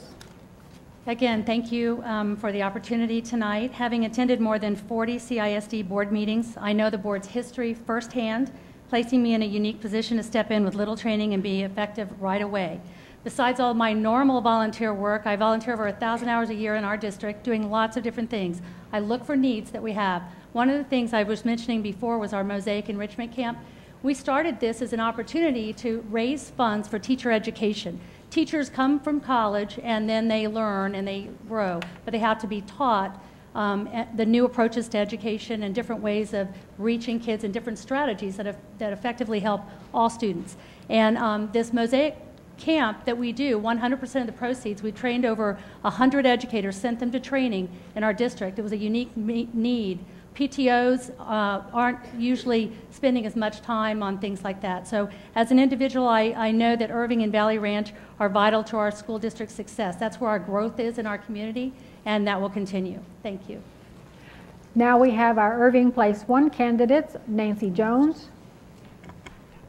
Again, thank you for the opportunity tonight. Having attended more than 40 CISD board meetings, I know the board's history firsthand, placing me in a unique position to step in with little training and be effective right away. Besides all my normal volunteer work, I volunteer over 1,000 hours a year in our district doing lots of different things. I look for needs that we have. One of the things I was mentioning before was our Mosaic Enrichment Camp. We started this as an opportunity to raise funds for teacher education. Teachers come from college and then they learn and they grow, but they have to be taught the new approaches to education and different ways of reaching kids and different strategies that effectively help all students. And this Mosaic camp that we do, 100% of the proceeds, we trained over 100 educators, sent them to training in our district. It was a unique need. PTOs aren't usually spending as much time on things like that. So as an individual, I know that Irving and Valley Ranch are vital to our school district success. That's where our growth is in our community, and that will continue. Thank you. Now we have our Irving Place 1 candidates, Nancy Jones.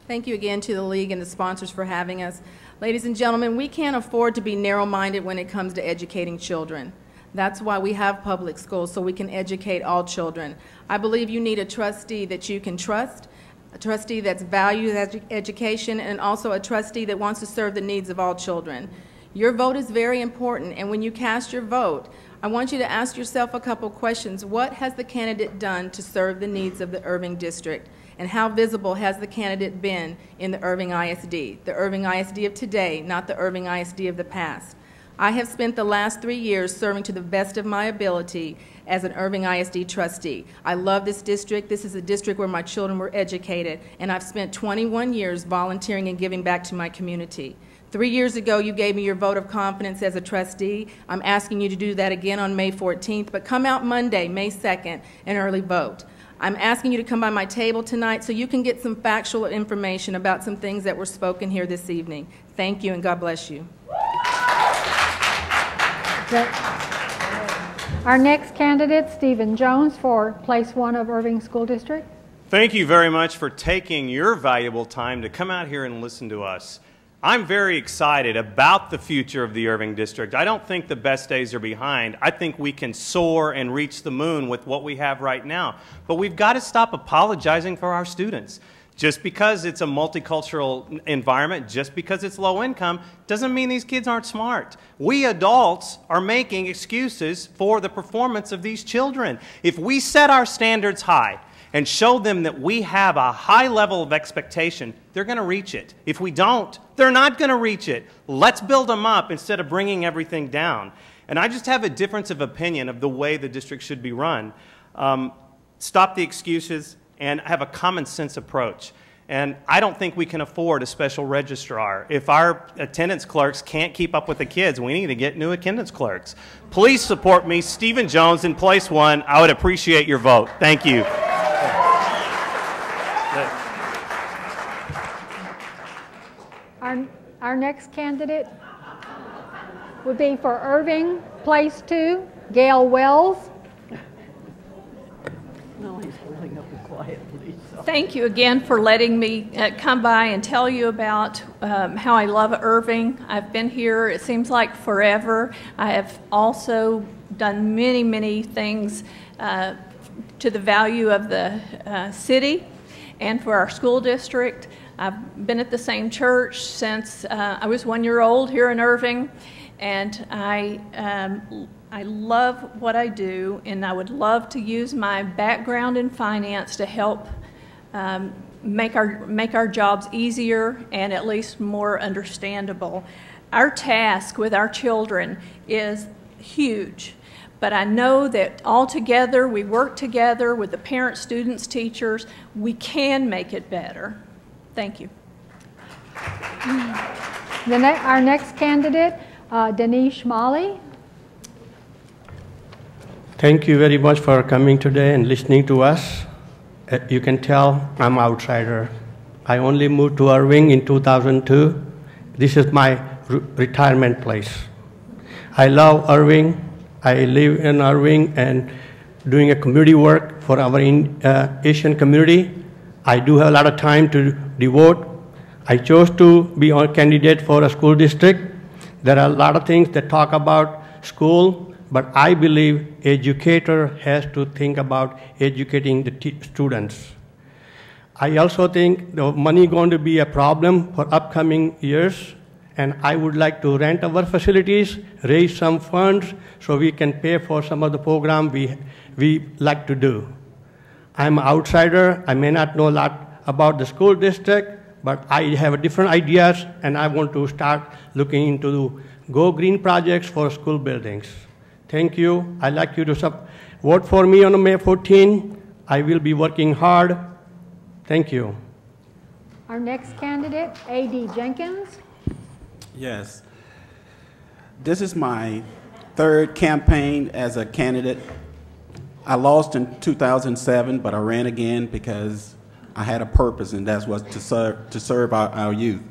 Thank you again to the League and the sponsors for having us. Ladies and gentlemen, we can't afford to be narrow-minded when it comes to educating children. That's why we have public schools, so we can educate all children. I believe you need a trustee that you can trust, a trustee that's values education, and also a trustee that wants to serve the needs of all children. Your vote is very important, and when you cast your vote, I want you to ask yourself a couple questions. What has the candidate done to serve the needs of the Irving district? And how visible has the candidate been in the Irving ISD? The Irving ISD of today, not the Irving ISD of the past. I have spent the last 3 years serving to the best of my ability as an Irving ISD trustee. I love this district. This is a district where my children were educated, and I've spent 21 years volunteering and giving back to my community. 3 years ago, you gave me your vote of confidence as a trustee. I'm asking you to do that again on May 14th, but come out Monday, May 2nd, and early vote. I'm asking you to come by my table tonight so you can get some factual information about some things that were spoken here this evening. Thank you, and God bless you. Our next candidate, Stephen Jones, for Place 1 of Irving School District. Thank you very much for taking your valuable time to come out here and listen to us. I'm very excited about the future of the Irving District. I don't think the best days are behind. I think we can soar and reach the moon with what we have right now. But we've got to stop apologizing for our students. Just because it's a multicultural environment, just because it's low income, doesn't mean these kids aren't smart. We adults are making excuses for the performance of these children. If we set our standards high and show them that we have a high level of expectation, they're going to reach it. If we don't, they're not going to reach it. Let's build them up instead of bringing everything down. And I just have a difference of opinion of the way the district should be run. Stop the excuses and have a common sense approach. And I don't think we can afford a special registrar. If our attendance clerks can't keep up with the kids, we need to get new attendance clerks. Please support me, Stephen Jones, in Place 1. I would appreciate your vote. Thank you. Our next candidate, would be for Irving, Place 2, Gail Wells. No, he's holding up quietly. So. Thank you again for letting me come by and tell you about how I love Irving. I've been here, it seems like forever. I have also done many, many things to the value of the city and for our school district. I've been at the same church since I was 1 year old here in Irving, and I love what I do, and I would love to use my background in finance to help make our jobs easier and at least more understandable. Our task with our children is huge, but I know that all together, we work together with the parents, students, teachers, we can make it better. Thank you. Our next candidate, Denise Molly. Thank you very much for coming today and listening to us. You can tell I'm an outsider. I only moved to Irving in 2002. This is my retirement place. I love Irving. I live in Irving and doing a community work for our Asian community. I do have a lot of time to devote. I chose to be a candidate for a school district. There are a lot of things that talk about school, but I believe educator has to think about educating the students. I also think the money is going to be a problem for upcoming years, and I would like to rent our facilities, raise some funds so we can pay for some of the programs we like to do. I'm an outsider. I may not know a lot about the school district, but I have different ideas, and I want to start looking into Go Green projects for school buildings. Thank you. I'd like you to vote for me on May 14. I will be working hard. Thank you. Our next candidate, A.D. Jenkins. Yes. This is my third campaign as a candidate. I lost in 2007, but I ran again because I had a purpose, and that was to serve our youth.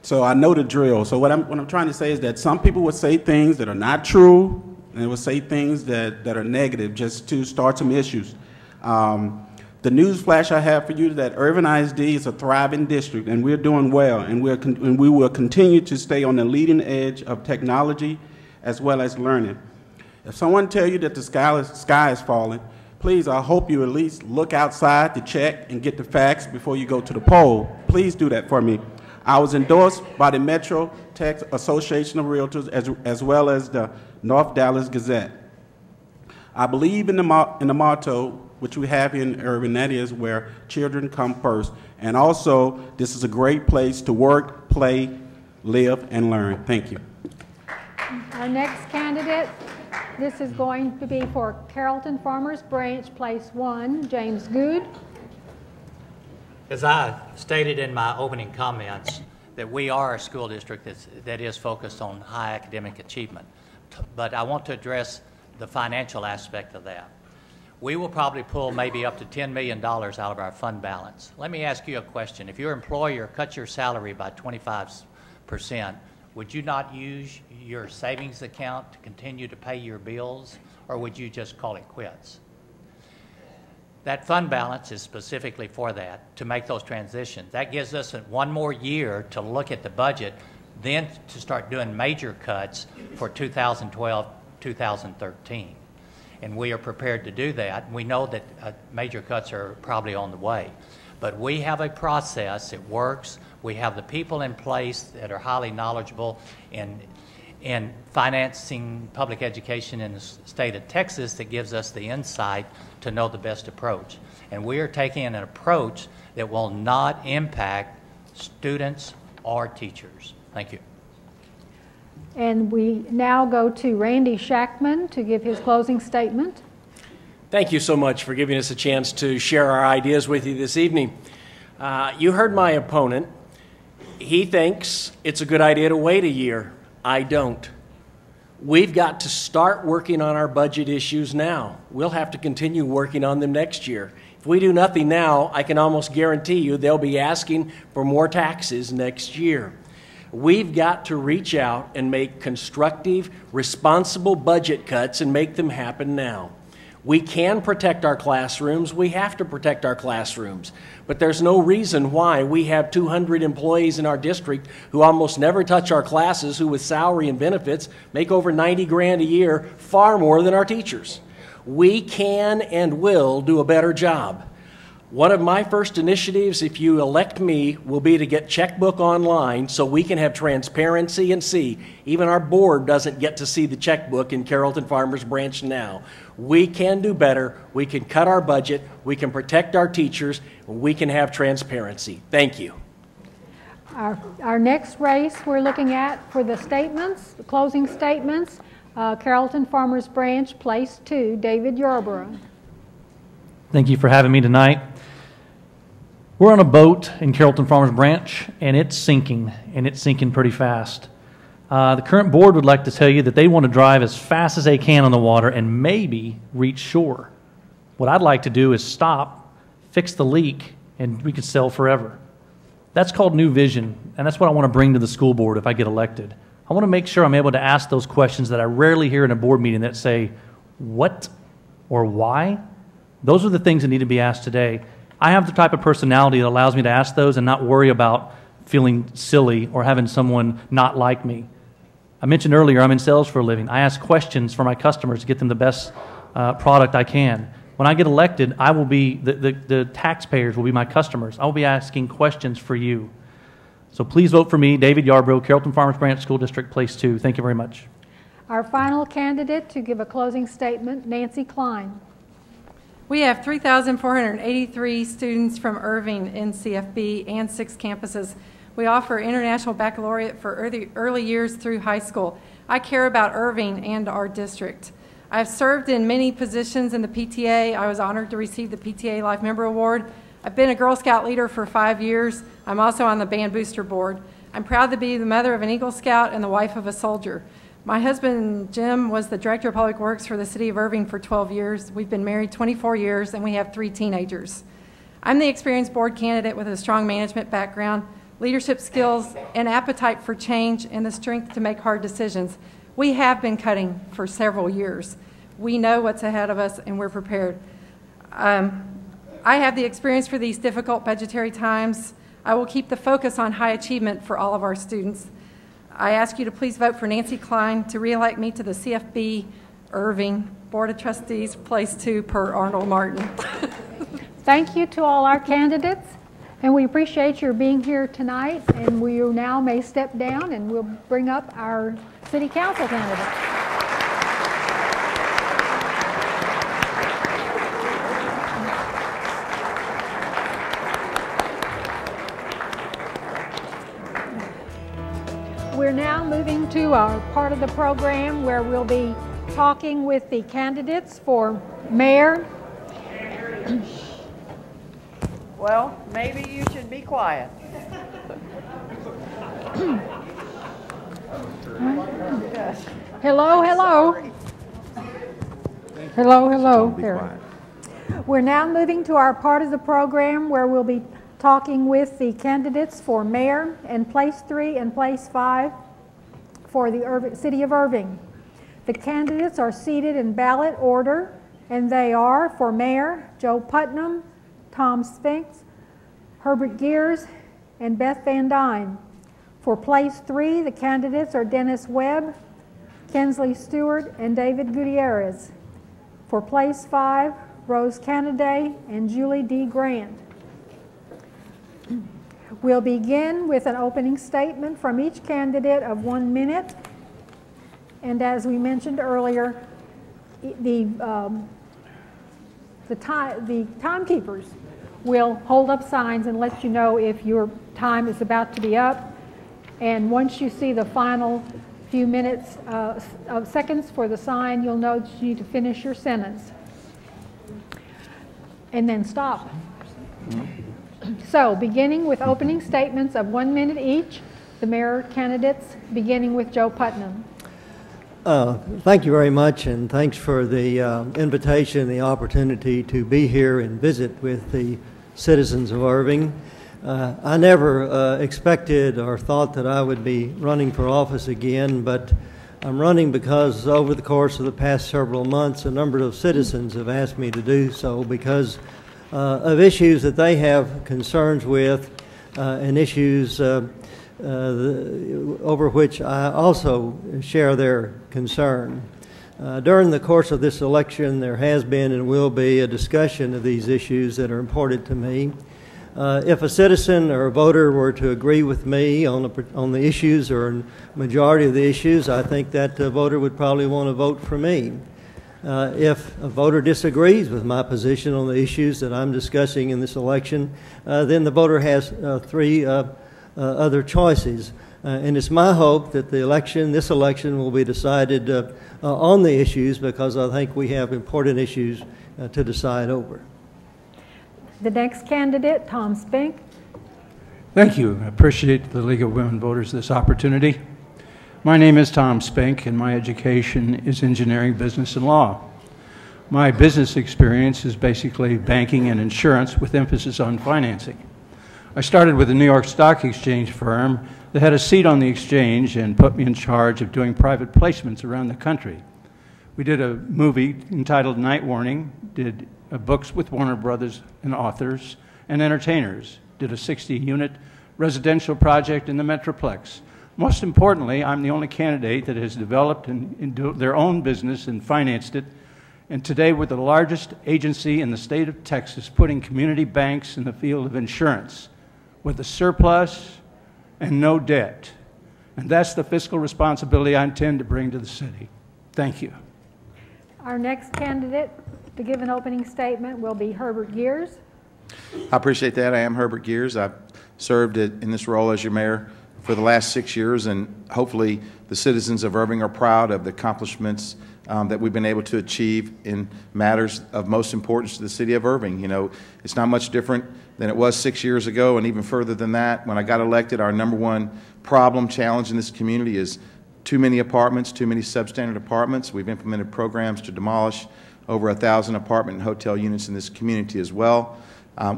So I know the drill. So what I'm trying to say is that some people would say things that are not true, and they would say things that are negative just to start some issues. The news flash I have for you is that Irving ISD is a thriving district, and we're doing well, and we will continue to stay on the leading edge of technology as well as learning. If someone tells you that the sky is falling, please, I hope you at least look outside to check and get the facts before you go to the poll. Please do that for me. I was endorsed by the Metro Tech Association of Realtors as well as the North Dallas Gazette. I believe in the motto, which we have in Irving, that is where children come first. And also, this is a great place to work, play, live, and learn. Thank you. Our next candidate, this is going to be for Carrollton Farmers Branch, Place 1, James Good. As I stated in my opening comments, that we are a school district that is focused on high academic achievement. But I want to address the financial aspect of that. We will probably pull maybe up to $10 million out of our fund balance. Let me ask you a question. If your employer cuts your salary by 25%, would you not use your savings account to continue to pay your bills, or would you just call it quits? That fund balance is specifically for that, to make those transitions. That gives us one more year to look at the budget, then to start doing major cuts for 2012, 2013. And we are prepared to do that. We know that major cuts are probably on the way. But we have a process, it works. We have the people in place that are highly knowledgeable in financing public education in the state of Texas that gives us the insight to know the best approach. And we are taking an approach that will not impact students or teachers. Thank you. And we now go to Randy Shackman to give his closing statement. Thank you so much for giving us a chance to share our ideas with you this evening. You heard my opponent. He thinks it's a good idea to wait a year. I don't. We've got to start working on our budget issues now. We'll have to continue working on them next year. If we do nothing now, I can almost guarantee you they'll be asking for more taxes next year. We've got to reach out and make constructive, responsible budget cuts and make them happen now. We can protect our classrooms. We have to protect our classrooms. But there's no reason why we have 200 employees in our district who almost never touch our classes, who with salary and benefits make over 90 grand a year, far more than our teachers. We can and will do a better job. One of my first initiatives, if you elect me, will be to get checkbook online so we can have transparency and see. Even our board doesn't get to see the checkbook in Carrollton Farmers Branch now. We can do better. We can cut our budget. We can protect our teachers. We can have transparency. Thank you. Our next race we're looking at for the statements, the closing statements, Carrollton Farmers Branch, Place 2, David Yarborough. Thank you for having me tonight. We're on a boat in Carrollton Farmers Branch, and it's sinking pretty fast. The current board would like to tell you that they want to drive as fast as they can on the water and maybe reach shore. What I'd like to do is stop, fix the leak, and we could sail forever. That's called new vision, and that's what I want to bring to the school board if I get elected. I want to make sure I'm able to ask those questions that I rarely hear in a board meeting that say, what or why? Those are the things that need to be asked today. I have the type of personality that allows me to ask those and not worry about feeling silly or having someone not like me. I mentioned earlier I'm in sales for a living. I ask questions for my customers to get them the best product I can. When I get elected, I will be, the taxpayers will be my customers. I will be asking questions for you. So please vote for me, David Yarborough, Carrollton Farmers Branch School District, Place 2. Thank you very much. Our final candidate to give a closing statement, Nancy Klein. We have 3,483 students from Irving in CFB and 6 campuses. We offer international baccalaureate for early years through high school. I care about Irving and our district. I've served in many positions in the PTA. I was honored to receive the PTA Life Member Award. I've been a Girl Scout leader for 5 years. I'm also on the Band Booster Board. I'm proud to be the mother of an Eagle Scout and the wife of a soldier. My husband, Jim, was the Director of Public Works for the City of Irving for 12 years. We've been married 24 years, and we have 3 teenagers. I'm the experienced board candidate with a strong management background, leadership skills, and appetite for change, and the strength to make hard decisions. We have been cutting for several years. We know what's ahead of us, and we're prepared. I have the experience for these difficult budgetary times. I will keep the focus on high achievement for all of our students. I ask you to please vote for Nancy Klein to re-elect me to the CFB Irving Board of Trustees, Place 2, per Arnold Martin. Thank you to all our candidates, and we appreciate your being here tonight, and we now may step down and we'll bring up our City Council candidates. We're now moving to our part of the program where we'll be talking with the candidates for mayor. Well, maybe you should be quiet. Hello, hello. Hello, hello. There. We're now moving to our part of the program where we'll be talking with the candidates for mayor and Place 3 and Place 5 for the City of Irving. The candidates are seated in ballot order, and they are for mayor, Joe Putnam, Tom Spinks, Herbert Gears, and Beth Van Dyne. For Place 3, the candidates are Dennis Webb, Kensley Stewart, and David Gutierrez. For Place 5, Rose Canaday and Julie D. Grant. We'll begin with an opening statement from each candidate of 1 minute. And as we mentioned earlier, the timekeepers will hold up signs and let you know if your time is about to be up. And once you see the final few minutes of seconds for the sign, you'll know that you need to finish your sentence. And then stop. So, beginning with opening statements of 1 minute each, the mayor candidates, beginning with Joe Putnam. Thank you very much, and thanks for the invitation and the opportunity to be here and visit with the citizens of Irving. I never expected or thought that I would be running for office again, but I'm running because over the course of the past several months, a number of citizens have asked me to do so because of issues that they have concerns with and issues over which I also share their concern. During the course of this election, there has been and will be a discussion of these issues that are important to me. If a citizen or a voter were to agree with me on the issues or majority of the issues, I think that voter would probably want to vote for me. If a voter disagrees with my position on the issues that I'm discussing in this election, then the voter has three other choices. And it's my hope that this election will be decided on the issues because I think we have important issues to decide over. The next candidate, Tom Spink. Thank you. I appreciate the League of Women Voters this opportunity. My name is Tom Spink, and my education is engineering, business, and law. My business experience is basically banking and insurance with emphasis on financing. I started with a New York Stock Exchange firm that had a seat on the exchange and put me in charge of doing private placements around the country. We did a movie entitled Night Warning, did books with Warner Brothers and authors and entertainers, did a 60-unit residential project in the Metroplex. Most importantly, I'm the only candidate that has developed their own business and financed it. And today we're the largest agency in the state of Texas putting community banks in the field of insurance with a surplus and no debt. And that's the fiscal responsibility I intend to bring to the city. Thank you. Our next candidate to give an opening statement will be Herbert Gears. I appreciate that. I am Herbert Gears. I've served in this role as your mayor for the last 6 years, and hopefully the citizens of Irving are proud of the accomplishments that we've been able to achieve in matters of most importance to the city of Irving. You know, it's not much different than it was 6 years ago, and even further than that. When I got elected, our #1 problem challenge in this community is too many apartments, too many substandard apartments. We've implemented programs to demolish over 1,000 apartment and hotel units in this community as well.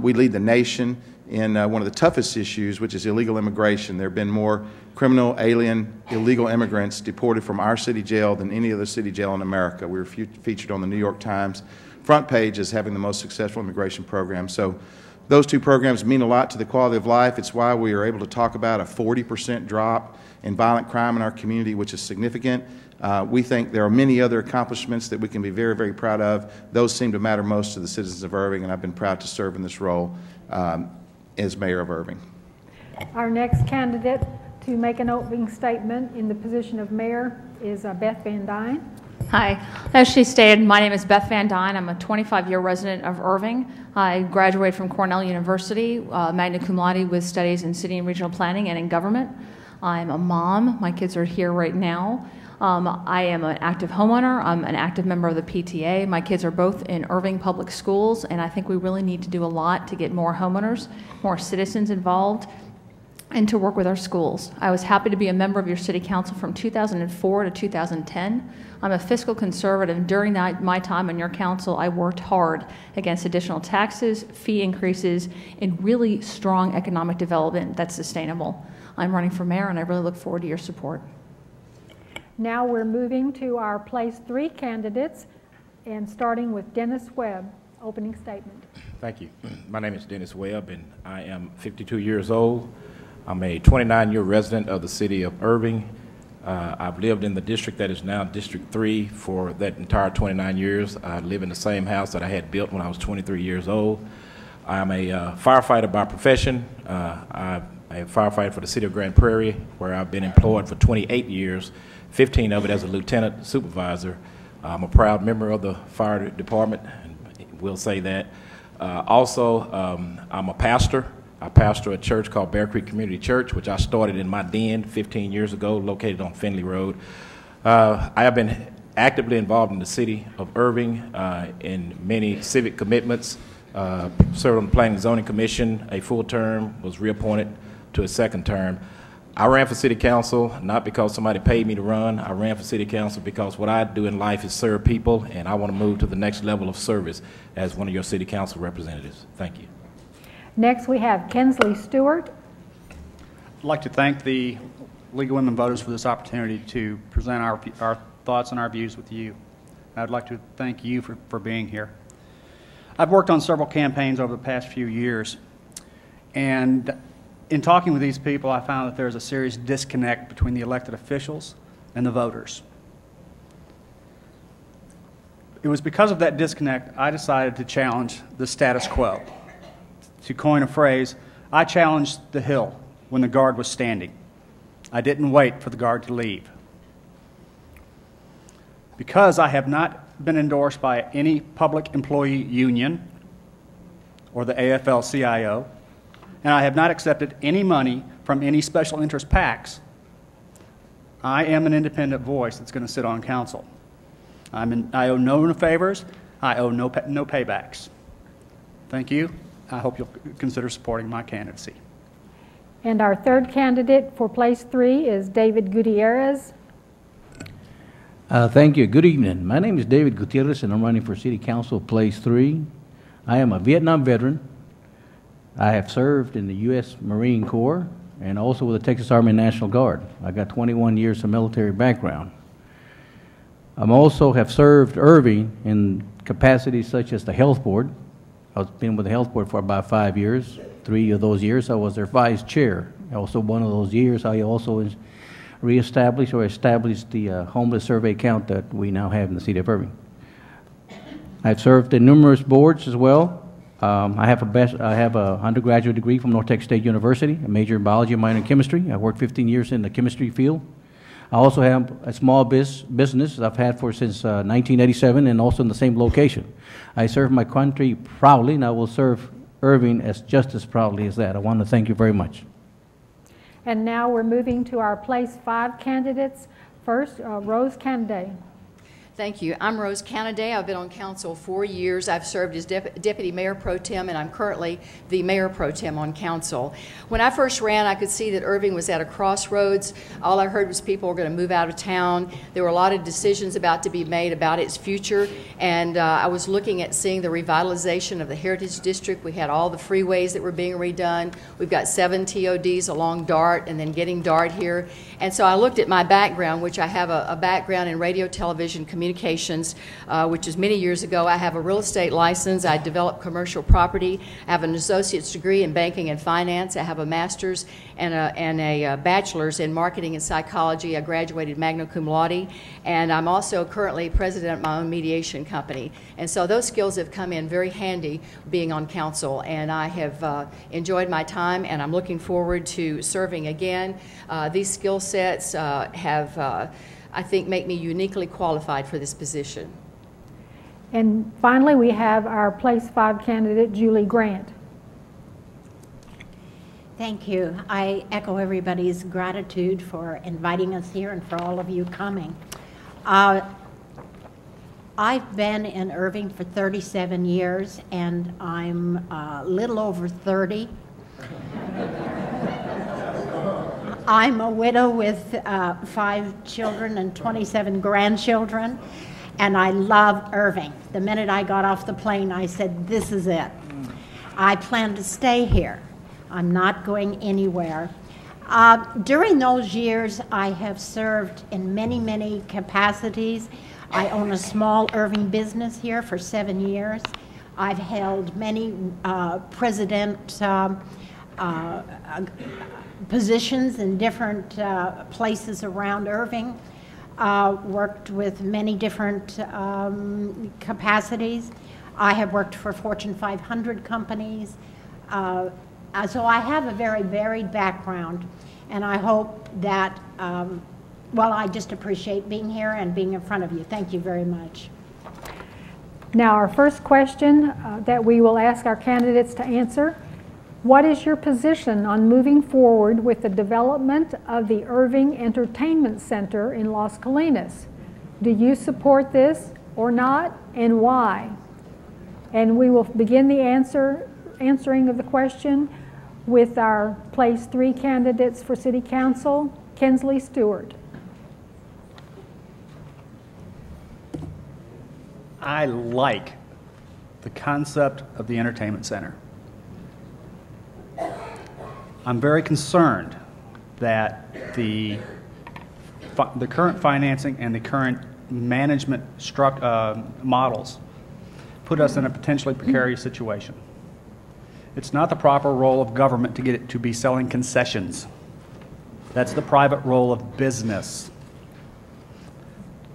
We lead the nation in one of the toughest issues, which is illegal immigration. There have been more criminal, alien, illegal immigrants deported from our city jail than any other city jail in America. We were featured on the New York Times front page as having the most successful immigration program. So those two programs mean a lot to the quality of life. It's why we are able to talk about a 40% drop in violent crime in our community, which is significant. We think there are many other accomplishments that we can be very, very proud of. Those seem to matter most to the citizens of Irving, and I've been proud to serve in this role as mayor of Irving. Our next candidate to make an opening statement in the position of mayor is Beth Van Dyne. Hi. As she stated, my name is Beth Van Dyne. I'm a 25-year resident of Irving. I graduated from Cornell University, magna cum laude with studies in city and regional planning and in government. I'm a mom. My kids are here right now. I am an active homeowner. I'm an active member of the PTA. My kids are both in Irving Public Schools, and I think we really need to do a lot to get more homeowners, more citizens involved, and to work with our schools. I was happy to be a member of your city council from 2004 to 2010. I'm a fiscal conservative. During my time on your council, I worked hard against additional taxes, fee increases, and really strong economic development that's sustainable. I'm running for mayor, and I really look forward to your support. Now we're moving to our place 3 candidates, and starting with Dennis Webb. Opening statement. Thank you. My name is Dennis Webb, and I am 52 years old. I'm a 29-year resident of the city of Irving. I've lived in the district that is now District 3 for that entire 29 years. I live in the same house that I had built when I was 23 years old. I'm a firefighter by profession. I'm a firefighter for the city of Grand Prairie, where I've been employed for 28 years, 15 of it as a lieutenant supervisor. I'm a proud member of the fire department, and we'll say that. Also, I'm a pastor. I pastor a church called Bear Creek Community Church, which I started in my den 15 years ago, located on Finley Road. I have been actively involved in the city of Irving in many civic commitments. Served on the Planning and Zoning Commission a full term, was reappointed to a second term. I ran for city council not because somebody paid me to run. I ran for city council because what I do in life is serve people, and I want to move to the next level of service as one of your city council representatives. Thank you. Next, we have Kensley Stewart. I'd like to thank the League of Women Voters for this opportunity to present our thoughts and our views with you. I'd like to thank you for being here. I've worked on several campaigns over the past few years, and in talking with these people, I found that there's a serious disconnect between the elected officials and the voters. It was because of that disconnect I decided to challenge the status quo. To coin a phrase, I challenged the hill when the guard was standing. I didn't wait for the guard to leave. Because I have not been endorsed by any public employee union or the AFL-CIO, and I have not accepted any money from any special interest PACs, I am an independent voice that's going to sit on council. I owe no favors. I owe no paybacks. Thank you. I hope you'll consider supporting my candidacy. And our third candidate for place 3 is David Gutierrez. Thank you. Good evening. My name is David Gutierrez, and I'm running for City Council Place 3. I am a Vietnam veteran. I have served in the U.S. Marine Corps and also with the Texas Army National Guard. I got 21 years of military background. I also have served Irving in capacities such as the Health Board. I've been with the Health Board for about 5 years. 3 of those years I was their vice chair. Also one of those years I also reestablished or established the homeless survey count that we now have in the city of Irving. I've served in numerous boards as well. I have an undergraduate degree from North Texas State University, a major in biology and minor in chemistry. I worked 15 years in the chemistry field. I also have a small business I've had since 1987 and also in the same location. I serve my country proudly, and I will serve Irving just as proudly as that. I want to thank you very much. And now we're moving to our place 5 candidates. First, Rose Canaday. Thank you. I'm Rose Canaday. I've been on council 4 years. I've served as Deputy Mayor Pro Tem, and I'm currently the Mayor Pro Tem on council. When I first ran, I could see that Irving was at a crossroads. All I heard was people were going to move out of town. There were a lot of decisions about to be made about its future, and I was looking at seeing the revitalization of the Heritage District. We had all the freeways that were being redone. We've got 7 TODs along DART and then getting DART here. And so I looked at my background, which I have a background in radio, television, communications, which is many years ago. I have a real estate license. I develop commercial property. I have an associate's degree in banking and finance. I have a master's and a bachelor's in marketing and psychology. I graduated magna cum laude, and I'm also currently president of my own mediation company. And so those skills have come in very handy being on council, and I have enjoyed my time, and I'm looking forward to serving again. These skill sets I think make me uniquely qualified for this position. And finally, we have our place 5 candidate, Julie Grant. Thank you. I echo everybody's gratitude for inviting us here and for all of you coming. I've been in Irving for 37 years, and I'm a little over 30. I'm a widow with 5 children and 27 grandchildren, and I love Irving. The minute I got off the plane, I said, this is it. I plan to stay here. I'm not going anywhere. During those years, I have served in many, many capacities. I own a small Irving business here for 7 years. I've held many president positions in different places around Irving, worked with many different capacities. I have worked for Fortune 500 companies. So I have a very varied background, and I hope that, well, I just appreciate being here and being in front of you. Thank you very much. Now, our first question that we will ask our candidates to answer: what is your position on moving forward with the development of the Irving Entertainment Center in Las Colinas? Do you support this or not, and why? And we will begin the answering of the question with our place 3 candidates for City Council. Kensley Stewart. I like the concept of the entertainment center. I'm very concerned that the current financing and the current management models put us in a potentially precarious situation. It's not the proper role of government to get it to be selling concessions. That's the private role of business.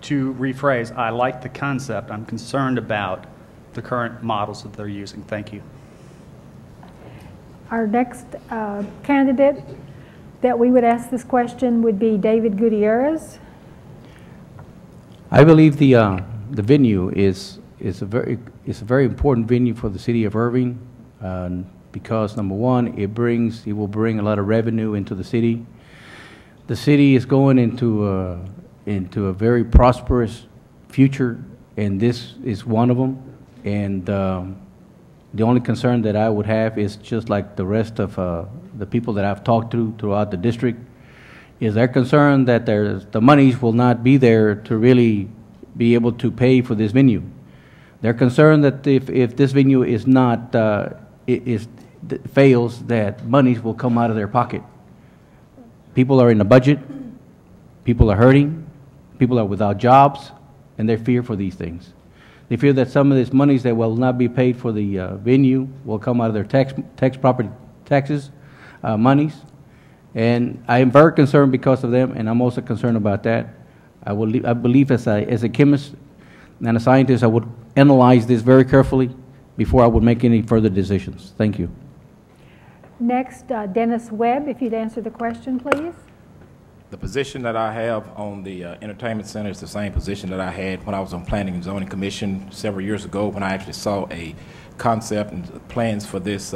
To rephrase, I like the concept. I'm concerned about the current models that they're using. Thank you. Our next candidate that we would ask this question would be David Gutierrez. I believe the venue is a very important venue for the city of Irving because number one, it will bring a lot of revenue into the city. The city is going into a very prosperous future, and this is one of them. And the only concern that I would have is just like the rest of the people that I've talked to throughout the district, is they're concerned that the monies will not be there to really be able to pay for this venue. They're concerned that if this venue is not, fails, that monies will come out of their pocket. People are in the budget, people are hurting, people are without jobs, and they fear for these things. They fear that some of these monies that will not be paid for the venue will come out of their property taxes, monies. And I am very concerned because of them, and I'm also concerned about that. I believe as a chemist and a scientist, I would analyze this very carefully before I would make any further decisions. Thank you. Next, Dennis Webb, if you'd answer the question, please. The position that I have on the entertainment center is the same position that I had when I was on Planning and Zoning Commission several years ago when I actually saw a concept and plans for this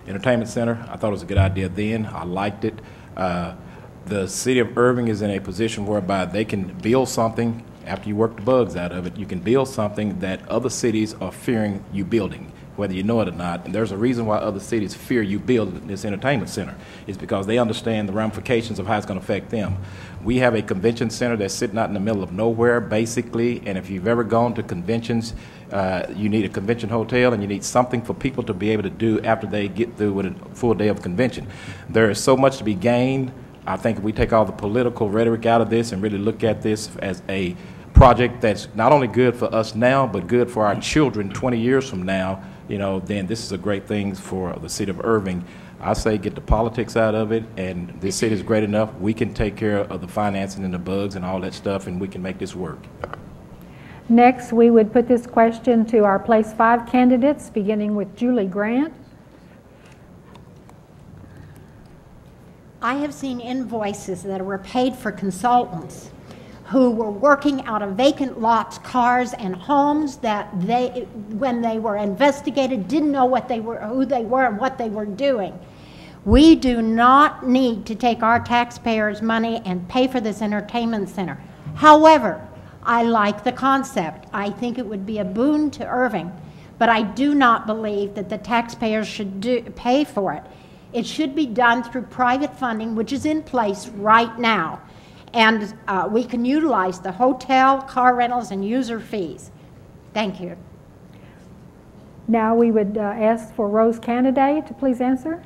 entertainment center. I thought it was a good idea then. I liked it. The city of Irving is in a position whereby they can build something after you work the bugs out of it. You can build something that other cities are fearing you building, whether you know it or not. And there's a reason why other cities fear you build this entertainment center. It's because they understand the ramifications of how it's going to affect them. We have a convention center that's sitting out in the middle of nowhere, basically, and if you've ever gone to conventions, you need a convention hotel and you need something for people to be able to do after they get through with a full day of convention. There is so much to be gained. I think if we take all the political rhetoric out of this and really look at this as a project that's not only good for us now, but good for our children 20 years from now, you know, then this is a great thing for the city of Irving. I say get the politics out of it, and this city is great enough. We can take care of the financing and the bugs and all that stuff, and we can make this work. Next, we would put this question to our Place 5 candidates, beginning with Julie Grant. I have seen invoices that were paid for consultants who were working out of vacant lots, cars, and homes that when they were investigated, didn't know who they were and what they were doing. We do not need to take our taxpayers' money and pay for this entertainment center. However, I like the concept. I think it would be a boon to Irving, but I do not believe that the taxpayers should pay for it. It should be done through private funding, which is in place right now. And we can utilize the hotel, car rentals, and user fees. Thank you. Now we would ask for Rose Canaday to please answer.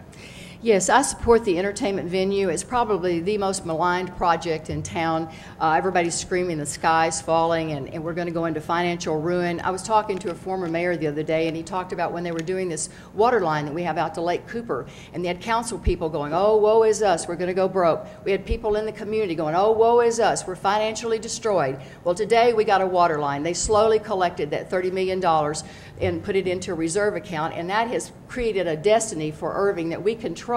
Yes, I support the entertainment venue. It's probably the most maligned project in town. Everybody's screaming the sky's falling and we're going to go into financial ruin. I was talking to a former mayor the other day and he talked about when they were doing this water line that we have out to Lake Cooper, and they had council people going, oh, woe is us, we're going to go broke. We had people in the community going, oh, woe is us, we're financially destroyed. Well, today we got a water line. They slowly collected that $30 million and put it into a reserve account, and that has created a destiny for Irving that we control.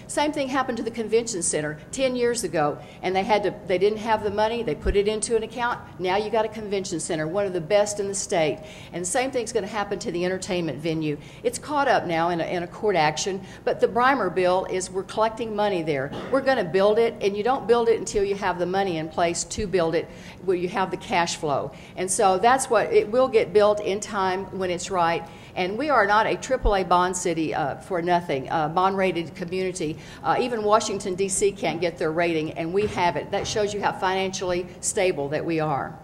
Same thing happened to the convention center 10 years ago, and they didn't have the money, they put it into an account. Now you got a convention center, one of the best in the state. And the same thing's going to happen to the entertainment venue. It's caught up now in a court action, but the Brimer bill is we're collecting money there. We're going to build it, and you don't build it until you have the money in place to build it, where you have the cash flow. And so that's what it will get built in time when it's right. And we are not a AAA bond city for nothing, bond-rated community. Even Washington, D.C. can't get their rating, and we have it. That shows you how financially stable that we are.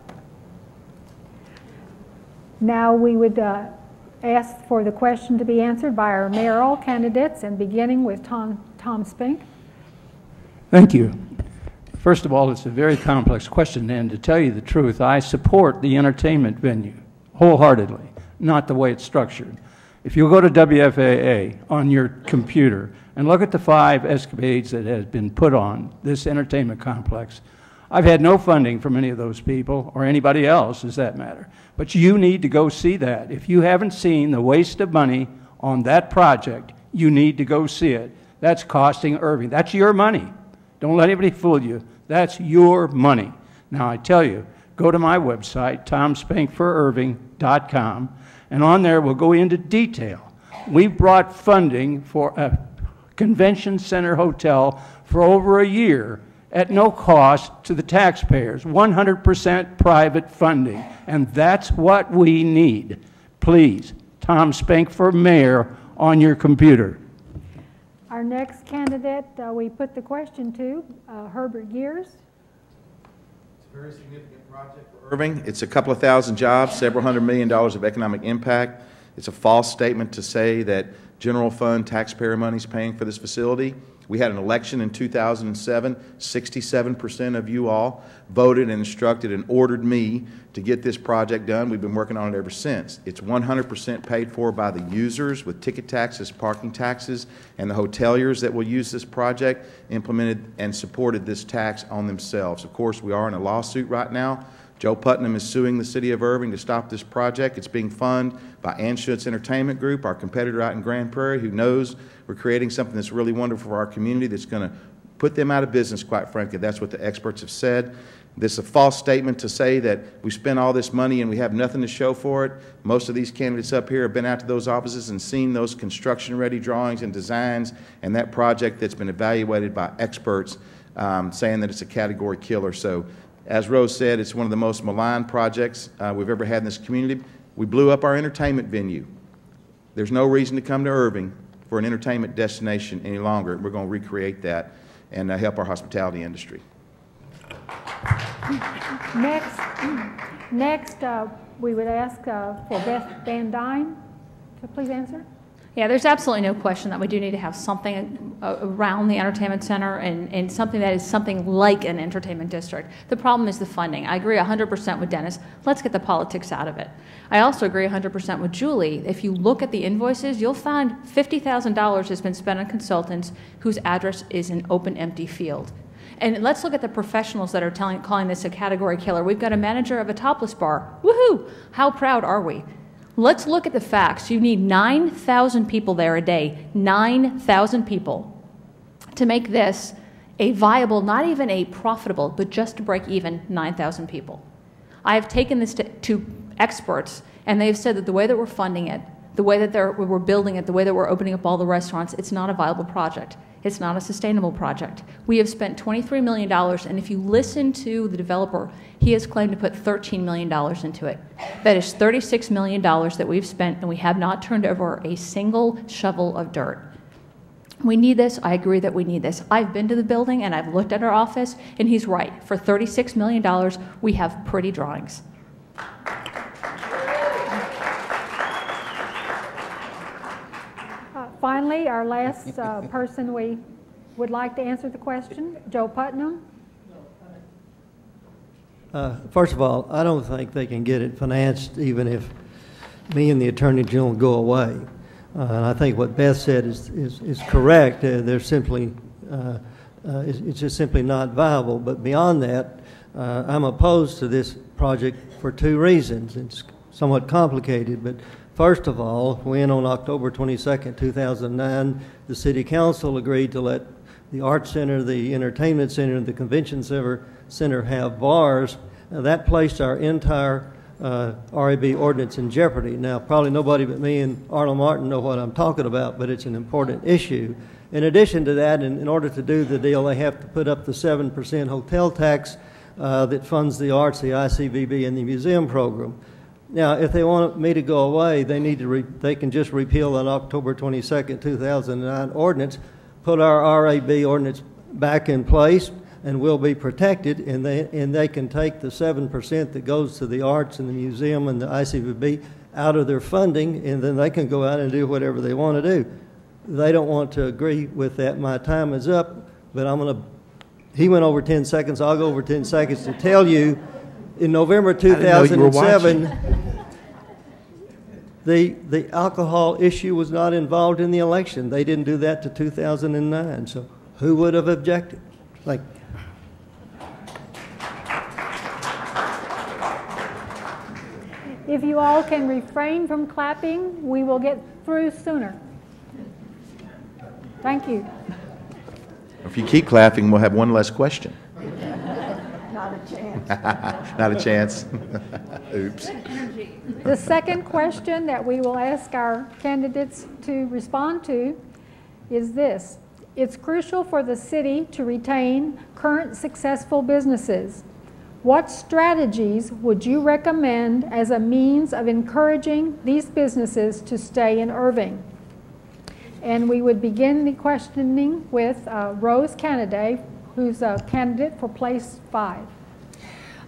Now we would ask for the question to be answered by our mayoral candidates, and beginning with Tom Tom Spink. Thank you. First of all, it's a very complex question, and to tell you the truth, I support the entertainment venue wholeheartedly, not the way it's structured. If you go to WFAA on your computer and look at the 5 escapades that has been put on this entertainment complex, I've had no funding from any of those people, or anybody else, as that matter. But you need to go see that. If you haven't seen the waste of money on that project, you need to go see it. That's costing Irving. That's your money. Don't let anybody fool you. That's your money. Now, I tell you, go to my website, tomspinkforirving.com, and on there we'll go into detail. We've brought funding for a convention center hotel for over a year at no cost to the taxpayers, 100% private funding, and that's what we need. Please, Tom Spink for mayor on your computer. Our next candidate, we put the question to, Herbert Gears. It's a very significant project for Irving. It's a couple of thousand jobs, several $100 million of economic impact. It's a false statement to say that general fund taxpayer money is paying for this facility. We had an election in 2007. 67% of you all voted and instructed and ordered me to get this project done. We've been working on it ever since. It's 100% paid for by the users with ticket taxes, parking taxes, and the hoteliers that will use this project implemented and supported this tax on themselves. Of course, we are in a lawsuit right now. Joe Putnam is suing the city of Irving to stop this project. It's being funded by Anschutz Entertainment Group, our competitor out in Grand Prairie, who knows we're creating something that's really wonderful for our community that's going to put them out of business, quite frankly. That's what the experts have said. This is a false statement to say that we spent all this money and we have nothing to show for it. Most of these candidates up here have been out to those offices and seen those construction-ready drawings and designs and that project that's been evaluated by experts saying that it's a category killer. So, as Rose said, it's one of the most maligned projects we've ever had in this community. We blew up our entertainment venue. There's no reason to come to Irving for an entertainment destination any longer. We're going to recreate that and help our hospitality industry. Next, we would ask for Beth Van Dyne to please answer. Yeah, there's absolutely no question that we do need to have something around the entertainment center and something that is something like an entertainment district. The problem is the funding. I agree 100% with Dennis. Let's get the politics out of it. I also agree 100% with Julie. If you look at the invoices, you'll find $50,000 has been spent on consultants whose address is an open, empty field. And let's look at the professionals that are calling this a category killer. We've got a manager of a topless bar. Woohoo! How proud are we? Let's look at the facts. You need 9,000 people there a day, 9,000 people, to make this a viable, not even a profitable, but just to break even 9,000 people. I have taken this to experts, and they've said that the way that we're funding it, the way that we're building it, the way that we're opening up all the restaurants, it's not a viable project. It's not a sustainable project. We have spent $23 million, and if you listen to the developer, he has claimed to put $13 million into it. That is $36 million that we've spent, and we have not turned over a single shovel of dirt. We need this. I agree that we need this. I've been to the building, and I've looked at our office, and he's right. For $36 million, we have pretty drawings. Finally, our last person we would like to answer the question, Joe Putnam. First of all, I don't think they can get it financed even if me and the Attorney General go away. And I think what Beth said is correct. They're simply, it's just simply not viable. But beyond that, I'm opposed to this project for 2 reasons. It's somewhat complicated, but first of all, when on October 22nd, 2009, the City Council agreed to let the Arts Center, the Entertainment Center, and the Convention Center have bars, that placed our entire RAB ordinance in jeopardy. Now, probably nobody but me and Arnold Martin know what I'm talking about, but it's an important issue. In addition to that, in order to do the deal, they have to put up the 7% hotel tax that funds the arts, the ICVB, and the museum program. Now, if they want me to go away, they can just repeal an October 22nd, 2009 ordinance, put our RAB ordinance back in place, and we'll be protected, and they can take the 7% that goes to the arts and the museum and the ICVB out of their funding, and then they can go out and do whatever they want to do. they don't want to agree with that. My time is up, but he went over 10 seconds, I'll go over 10 seconds to tell you, in November 2007, the alcohol issue was not involved in the election. They didn't do that to 2009, so who would have objected? Like, If you all can refrain from clapping, we will get through sooner. Thank you. If you keep clapping, we'll have one less question. Not a chance. Not a chance. Oops. The second question that we will ask our candidates to respond to is this. It's crucial for the city to retain current successful businesses. What strategies would you recommend as a means of encouraging these businesses to stay in Irving? And we would begin the questioning with Rose Canaday, who's a candidate for place 5.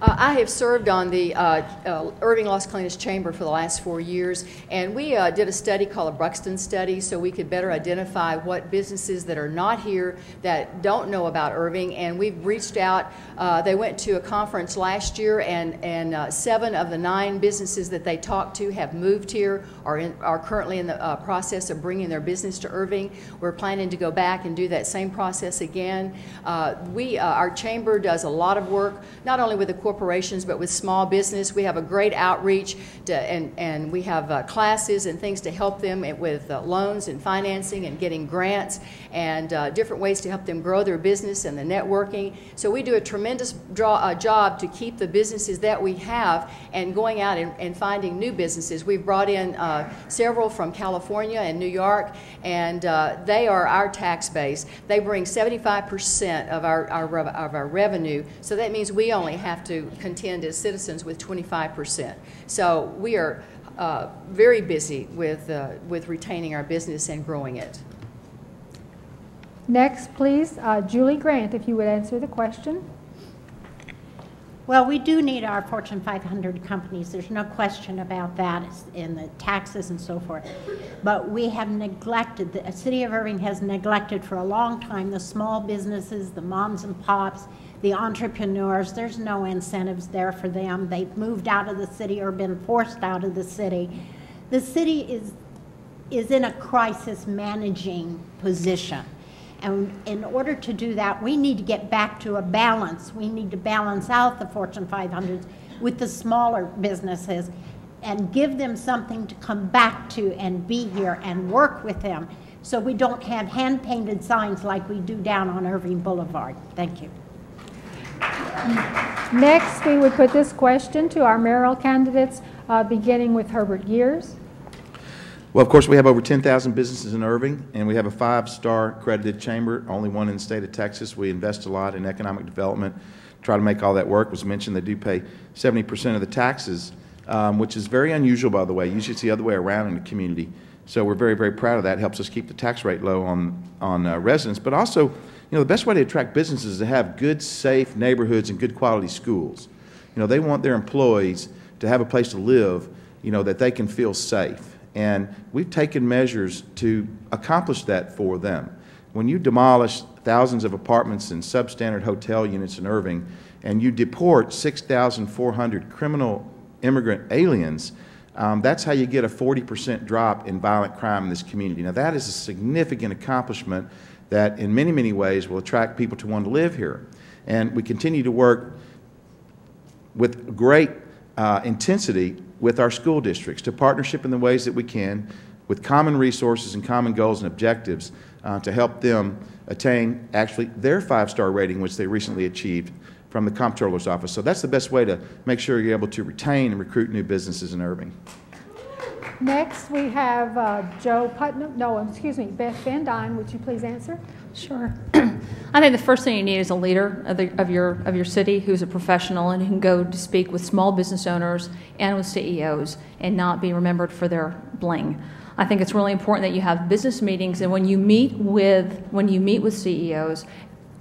I have served on the Irving Las Colinas Chamber for the last 4 years, and we did a study called a Bruxton study so we could better identify what businesses that are not here that don't know about Irving, and we've reached out. They went to a conference last year, and 7 of the 9 businesses that they talked to have moved here, are currently in the process of bringing their business to Irving. We're planning to go back and do that same process again. Our chamber does a lot of work, not only with the corporations, but with small business. We have a great outreach and we have classes and things to help them with loans and financing and getting grants and different ways to help them grow their business and the networking. So we do a tremendous job to keep the businesses that we have and going out and finding new businesses. We've brought in several from California and New York, and they are our tax base. They bring 75% of our revenue, so that means we only have to contend as citizens with 25%. So we are very busy with retaining our business and growing it. Next, please, Julie Grant, if you would answer the question. Well, we do need our Fortune 500 companies. There's no question about that in the taxes and so forth. But we have neglected, the city of Irving has neglected for a long time the small businesses, the moms and pops, the entrepreneurs. There's no incentives there for them. They've moved out of the city or been forced out of the city. The city is in a crisis managing position. And in order to do that, we need to get back to a balance. We need to balance out the Fortune 500s with the smaller businesses and give them something to come back to and be here and work with them so we don't have hand-painted signs like we do down on Irving Boulevard. Thank you. Next, we would put this question to our mayoral candidates, beginning with Herbert Gears. Well, of course, we have over 10,000 businesses in Irving, and we have a 5-star accredited chamber, only one in the state of Texas. We invest a lot in economic development, try to make all that work. It was mentioned they do pay 70% of the taxes, which is very unusual, by the way. Usually it's the other way around in the community. So we're very, very proud of that. It helps us keep the tax rate low on residents. But also, you know, the best way to attract businesses is to have good, safe neighborhoods and good quality schools. You know, they want their employees to have a place to live, you know, that they can feel safe. And we've taken measures to accomplish that for them. When you demolish thousands of apartments and substandard hotel units in Irving, and you deport 6,400 criminal immigrant aliens, that's how you get a 40% drop in violent crime in this community. Now, that is a significant accomplishment that in many, many ways will attract people to want to live here. And we continue to work with great intensity with our school districts to partnership in the ways that we can with common resources and common goals and objectives to help them attain actually their 5-star rating, which they recently achieved from the Comptroller's Office. So that's the best way to make sure you're able to retain and recruit new businesses in Irving. Next, we have Beth Van Dyne. Would you please answer? Sure. I think the first thing you need is a leader of your city who's a professional and who can go to speak with small business owners and with CEOs and not be remembered for their bling. I think it's really important that you have business meetings, and when you meet with CEOs,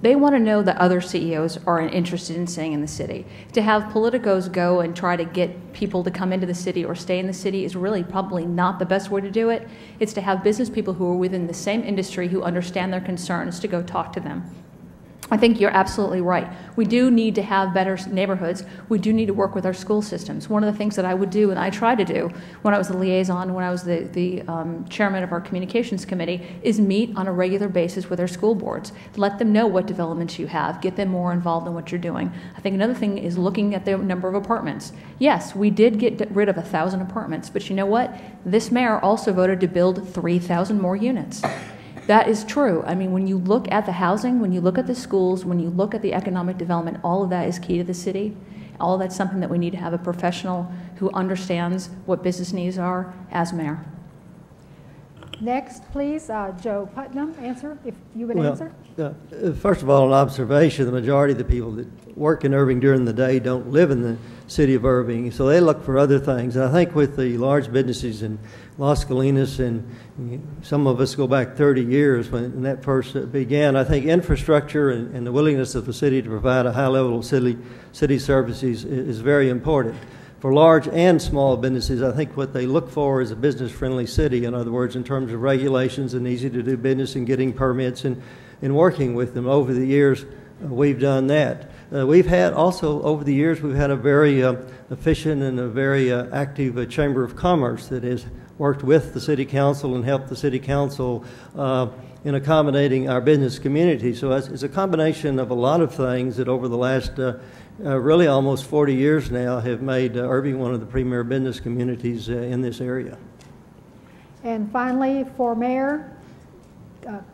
They want to know that other CEOs are interested in staying in the city. To have politicos go and try to get people to come into the city or stay in the city is really probably not the best way to do it. It's to have business people who are within the same industry who understand their concerns to go talk to them. I think you're absolutely right. We do need to have better neighborhoods. We do need to work with our school systems. One of the things that I would do, and I try to do when I was the liaison, when I was the chairman of our communications committee, is meet on a regular basis with our school boards. Let them know what developments you have. Get them more involved in what you're doing. I think another thing is looking at the number of apartments. Yes, we did get rid of 1,000 apartments, but you know what? This mayor also voted to build 3,000 more units. That is true. I mean, when you look at the housing, when you look at the schools, when you look at the economic development, all of that is key to the city. All of that's something that we need to have a professional who understands what business needs are as mayor. Next, please, Joe Putnam, answer, if you would answer. First of all, an observation, the majority of the people that work in Irving during the day don't live in the city of Irving, so they look for other things. And I think with the large businesses in Las Colinas, and some of us go back 30 years when that first began, I think infrastructure and the willingness of the city to provide a high level of city services is very important. For large and small businesses, I think what they look for is a business-friendly city. In other words, in terms of regulations and easy to do business and getting permits and working with them. Over the years, we've done that. We've had also, over the years, we've had a very efficient and a very active Chamber of Commerce that has worked with the City Council and helped the City Council in accommodating our business community. So it's a combination of a lot of things that over the last really almost 40 years now have made Irving one of the premier business communities in this area. And finally, for Mayor,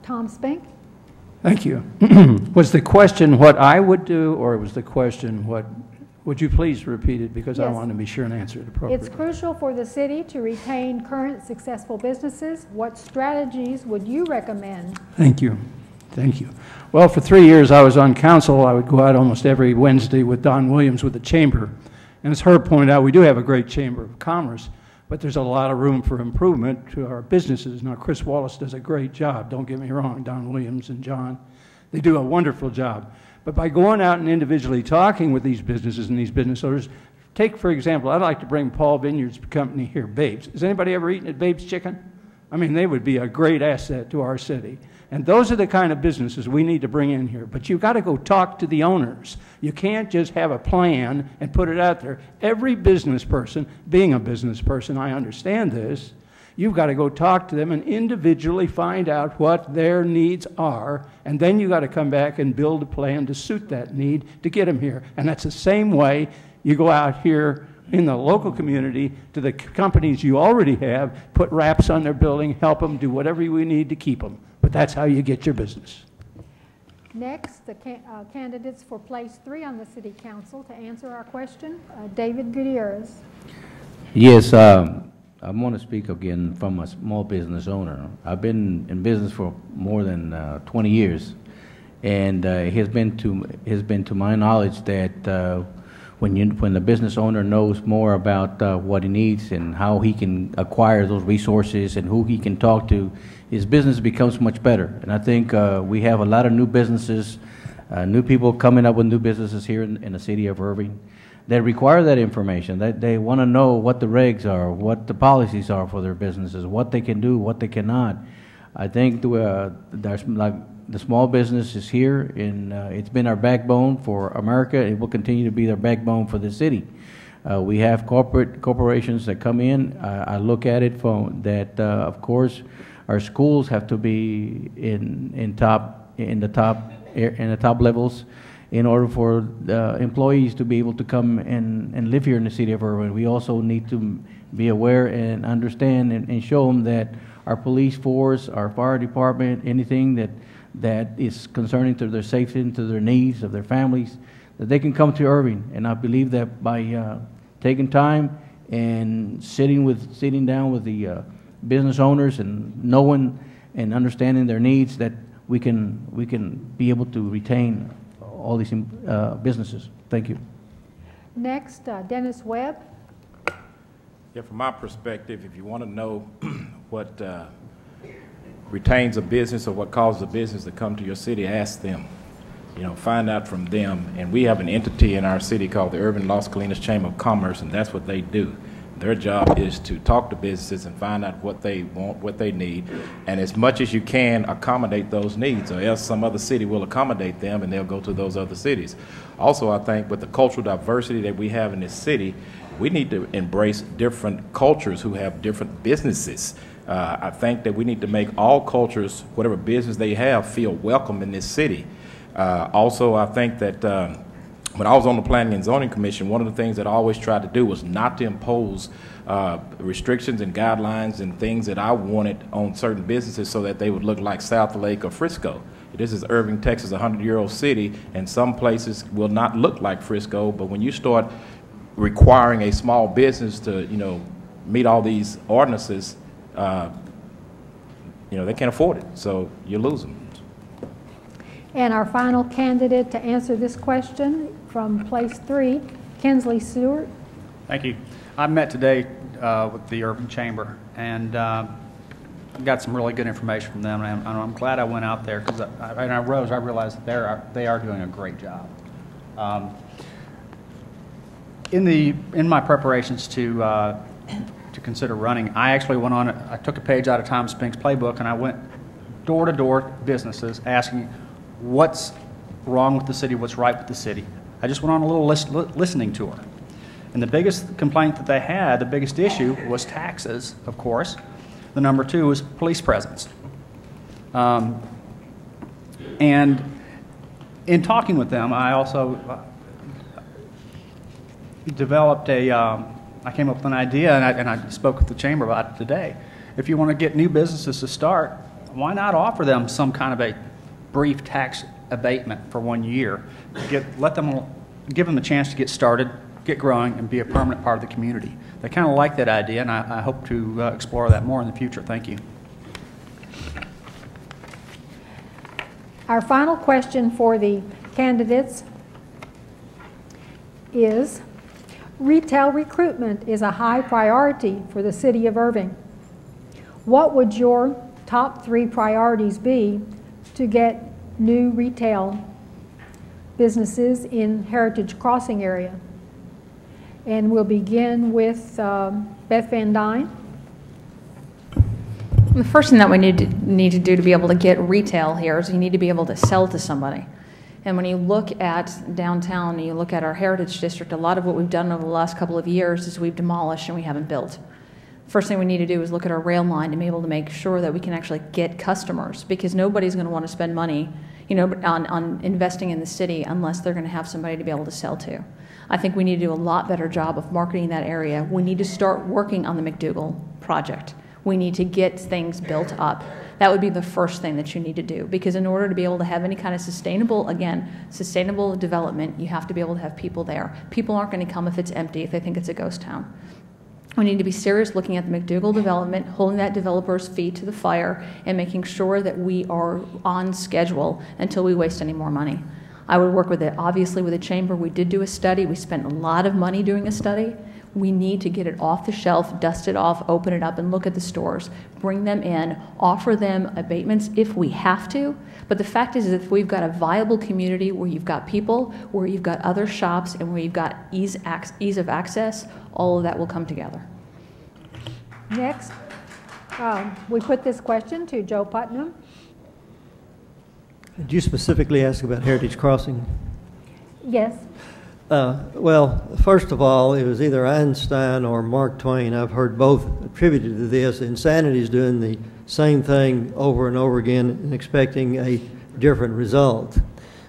Tom Spink. Thank you. Was the question what I would do, or was the question what, would you please repeat it, because I want to be sure and answer it appropriately. It's crucial for the city to retain current successful businesses. What strategies would you recommend? Thank you. Thank you. Well, for 3 years I was on council. I would go out almost every Wednesday with Don Williams with the Chamber. And as Herb pointed out, we do have a great Chamber of Commerce, but there's a lot of room for improvement to our businesses. Now, Chris Wallace does a great job. Don't get me wrong, Don Williams and John. They do a wonderful job. But by going out and individually talking with these businesses and these business owners, take, for example, I'd like to bring Paul Vineyard's company here, Babes. Has anybody ever eaten at Babes Chicken? I mean, they would be a great asset to our city. And those are the kind of businesses we need to bring in here. But you've got to go talk to the owners. You can't just have a plan and put it out there. Every business person, being a business person, I understand this, you've got to go talk to them and individually find out what their needs are, and then you've got to come back and build a plan to suit that need to get them here. And that's the same way you go out here in the local community to the companies you already have, put wraps on their building, help them, do whatever we need to keep them. But that's how you get your business. Next, the candidates for place 3 on the City Council to answer our question. David Gutierrez. Yes, I want to speak again from a small business owner. I've been in business for more than 20 years, and it has been to my knowledge that when the business owner knows more about what he needs and how he can acquire those resources and who he can talk to, his business becomes much better. And I think we have a lot of new businesses, new people coming up with new businesses here in the city of Irving that require that information. That they want to know what the regs are, what the policies are for their businesses, what they can do, what they cannot. I think there's like the small business is here, and it's been our backbone for America. It will continue to be their backbone for the city. We have corporations that come in. I look at it from that. Of course, our schools have to be in the top levels in order for the employees to be able to come and live here in the city of Irving. We also need to be aware and understand and show them that our police force, our fire department, anything that is concerning to their safety and to their needs of their families, that they can come to Irving. And I believe that by taking time and sitting down with the business owners and knowing and understanding their needs, that we can be able to retain all these businesses. Thank you. Next, Dennis Webb. Yeah, from my perspective, if you want to know what retains a business or what causes a business to come to your city, ask them. you know, find out from them. And we have an entity in our city called the Irving Las Colinas Chamber of Commerce, and that's what they do. Their job is to talk to businesses and find out what they want, what they need, and as much as you can accommodate those needs, or else some other city will accommodate them and they'll go to those other cities. Also, I think with the cultural diversity that we have in this city, we need to embrace different cultures who have different businesses. I think that we need to make all cultures, whatever business they have, feel welcome in this city. Also, I think that when I was on the Planning and Zoning Commission, one of the things that I always tried to do was not to impose restrictions and guidelines and things that I wanted on certain businesses so that they would look like South Lake or Frisco. This is Irving, Texas, a 100-year-old city, and some places will not look like Frisco, but when you start requiring a small business to, you know, meet all these ordinances, you know, they can't afford it, so you lose them. And our final candidate to answer this question from place 3, Kinsley Stewart. Thank you. I met today with the Irving Chamber, and got some really good information from them, and I'm glad I went out there, because I realized that they are doing a great job. In my preparations to consider running, I actually went on. I took a page out of Tom Spink's playbook, and I went door to door businesses asking what's wrong with the city, what's right with the city. I just went on a little listening tour, and the biggest complaint that they had, the biggest issue, was taxes, of course. The number 2 was police presence. And in talking with them, I also developed I came up with an idea, and I spoke with the chamber about it today. If you want to get new businesses to start, why not offer them some kind of a brief tax abatement for 1 year? Give them a chance to get started, get growing, and be a permanent part of the community. They kind of like that idea, and I hope to explore that more in the future. Thank you. Our final question for the candidates is, retail recruitment is a high priority for the city of Irving. What would your top 3 priorities be to get new retail businesses in Heritage Crossing area? And we'll begin with Beth Van Dyne. The first thing that we need to do to be able to get retail here is you need to be able to sell to somebody. And when you look at downtown and you look at our Heritage District, a lot of what we've done over the last couple of years is we've demolished and we haven't built. First thing we need to do is look at our rail line to be able to make sure that we can actually get customers, because nobody's going to want to spend money, you know, on investing in the city unless they're going to have somebody to be able to sell to. I think we need to do a lot better job of marketing that area. We need to start working on the McDougal project. We need to get things built up. That would be the first thing that you need to do, because in order to be able to have any kind of sustainable development, you have to be able to have people there. People aren't going to come if it's empty, if they think it's a ghost town. We need to be serious looking at the McDougal development, holding that developer's feet to the fire, and making sure that we are on schedule until we waste any more money. I would work with it, obviously, with the chamber. We did do a study. We spent a lot of money doing a study. We need to get it off the shelf, dust it off, open it up, and look at the stores. Bring them in, offer them abatements if we have to. But the fact is if we've got a viable community where you've got people, where you've got other shops, and where you've got ease of access, all of that will come together. Next, we put this question to Joe Putnam. Did you specifically ask about Heritage Crossing? Yes. Well, first of all, it was either Einstein or Mark Twain. I've heard both attributed to this. Insanity is doing the same thing over and over again and expecting a different result.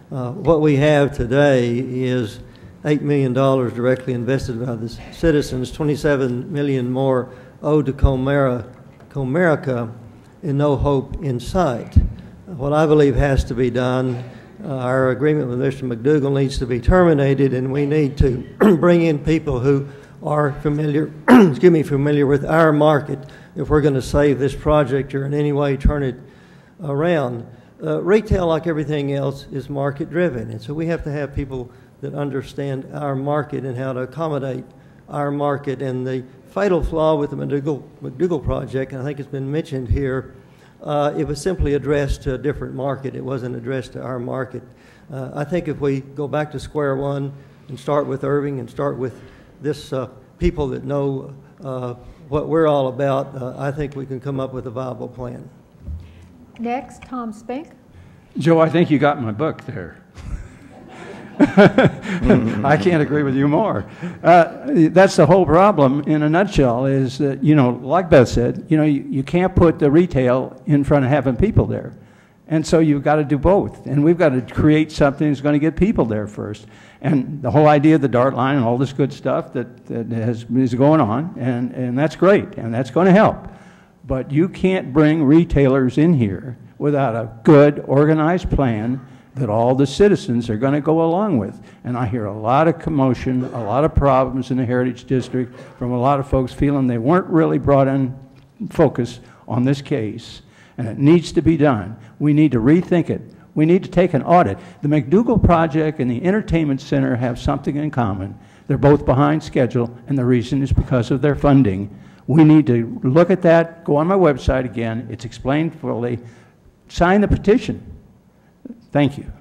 What we have today is $8 million directly invested by the citizens, $27 million more owed to Comerica, and no hope in sight. What I believe has to be done, our agreement with Mr. McDougal needs to be terminated, and we need to bring in people who are familiar, familiar with our market if we're going to save this project or in any way turn it around. Retail, like everything else, is market driven, and so we have to have people that understand our market and how to accommodate our market. And the fatal flaw with the McDougal project, and I think it's been mentioned here, it was simply addressed to a different market. It wasn't addressed to our market. I think if we go back to square one and start with Irving and start with this people that know what we're all about, I think we can come up with a viable plan. Next, Tom Spink. Joe, I think you got my book there. I can't agree with you more. That's the whole problem in a nutshell is that, you know, like Beth said, you know, you can't put the retail in front of having people there. And so you've got to do both. And we've got to create something that's going to get people there first. And the whole idea of the Dart line and all this good stuff that is going on, and that's great, and that's going to help. But you can't bring retailers in here without a good, organized plan that all the citizens are going to go along with. And I hear a lot of commotion, a lot of problems in the Heritage District from a lot of folks feeling they weren't really brought in focus on this case. And it needs to be done. We need to rethink it. We need to take an audit. The McDougal Project and the Entertainment Center have something in common. They're both behind schedule, and the reason is because of their funding. We need to look at that, go on my website again, it's explained fully, sign the petition. Thank you.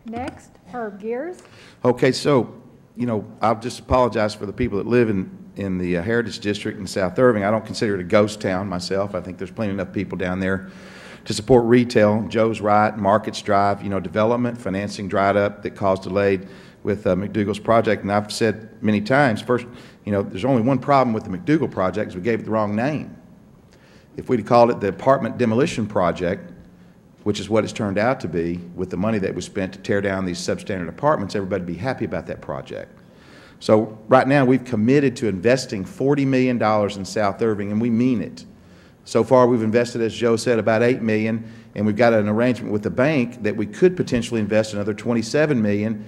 Next, Herb Gears. Okay, so, you know, I'll just apologize for the people that live in the Heritage District in South Irving. I don't consider it a ghost town myself. I think there's plenty enough people down there to support retail. Joe's right, markets drive, you know, development, financing dried up that caused delay with McDougal's project. And I've said many times, first, you know, there's only one problem with the McDougal project is we gave it the wrong name. If we'd called it the Apartment Demolition Project, which is what it's turned out to be, with the money that was spent to tear down these substandard apartments, everybody would be happy about that project. So right now we've committed to investing $40 million in South Irving, and we mean it. So far we've invested, as Joe said, about $8 million, and we've got an arrangement with the bank that we could potentially invest another $27 million,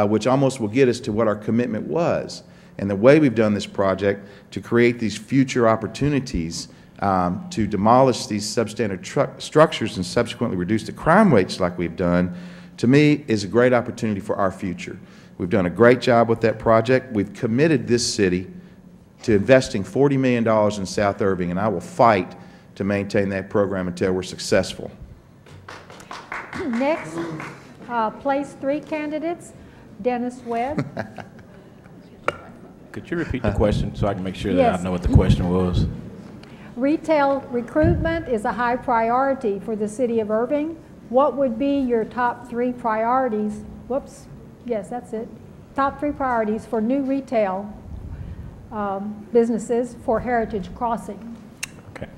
which almost will get us to what our commitment was. And the way we've done this project to create these future opportunities to demolish these substandard structures and subsequently reduce the crime rates like we've done, to me is a great opportunity for our future. We've done a great job with that project. We've committed this city to investing $40 million in South Irving, and I will fight to maintain that program until we're successful. Next, place 3 candidates, Dennis Webb. Could you repeat the question so I can make sure that Yes. I know what the question was? Retail recruitment is a high priority for the city of Irving. What would be your top 3 priorities? Whoops, yes, that's it. Top 3 priorities for new retail businesses for Heritage Crossing. Okay,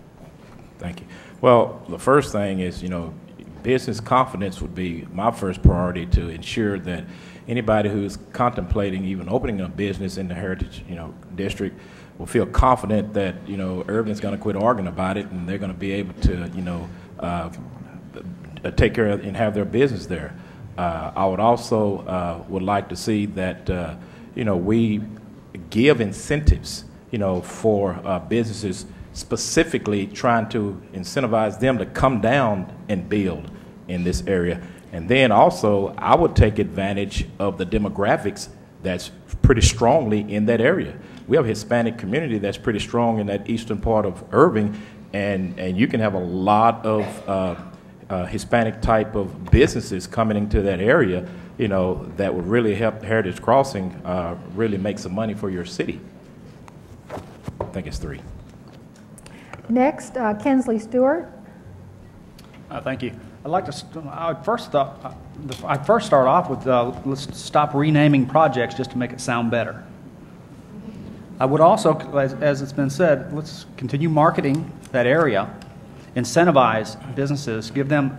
thank you. Well, the first thing is, you know, business confidence would be my first priority to ensure that anybody who's contemplating even opening a business in the Heritage, you know, district will feel confident that, you know, Irving's going to quit arguing about it and they're going to be able to, you know, take care of and have their business there. I would also would like to see that, you know, we give incentives, you know, for businesses, specifically trying to incentivize them to come down and build in this area. And then also, I would take advantage of the demographics that's pretty strongly in that area. We have a Hispanic community that's pretty strong in that eastern part of Irving, and you can have a lot of Hispanic type of businesses coming into that area, you know, that would really help Heritage Crossing really make some money for your city. I think it's 3. Next, Kensley Stewart. Thank you. I'd first start off with let's stop renaming projects just to make it sound better. I would also, as it's been said, let's continue marketing that area, incentivize businesses, give them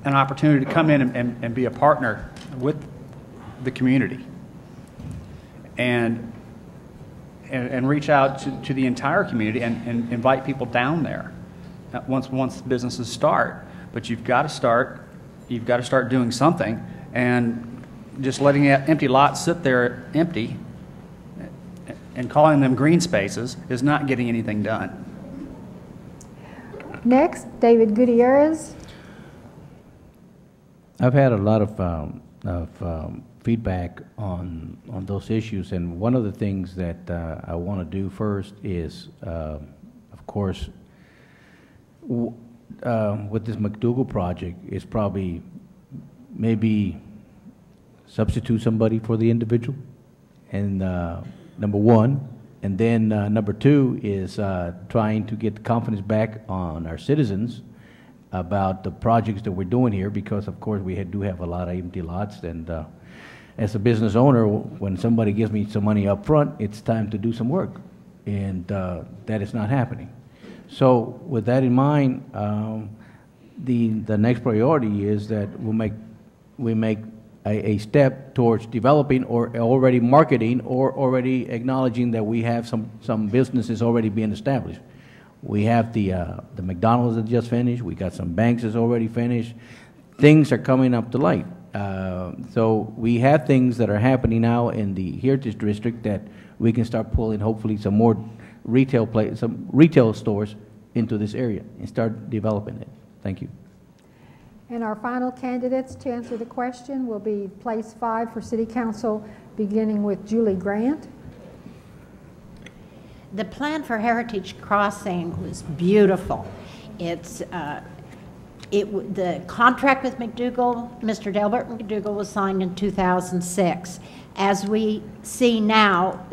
an opportunity to come in and be a partner with the community, and reach out to the entire community and invite people down there once businesses start. But you've got to start doing something, and just letting empty lots sit there empty and calling them green spaces is not getting anything done. Next, David Gutierrez. I've had a lot of feedback on those issues, and one of the things that I want to do first is, of course, with this McDougal project, is probably maybe substitute somebody for the individual, and number one. And then number two is trying to get the confidence back on our citizens about the projects that we're doing here, because of course we do have a lot of empty lots, and as a business owner, when somebody gives me some money up front, it's time to do some work, and that is not happening. So with that in mind, the next priority is that we make a step towards developing or already marketing or already acknowledging that we have some businesses already being established. We have the McDonald's that just finished. We got some banks that's already finished. Things are coming up to light. So we have things that are happening now in the Heritage District that we can start pulling hopefully some more some retail stores into this area and start developing it. Thank you. And our final candidates to answer the question will be place 5 for City Council, beginning with Julie Grant. The plan for Heritage Crossing was beautiful. The contract with McDougall, Mr. Delbert McDougall, was signed in 2006. As we see now,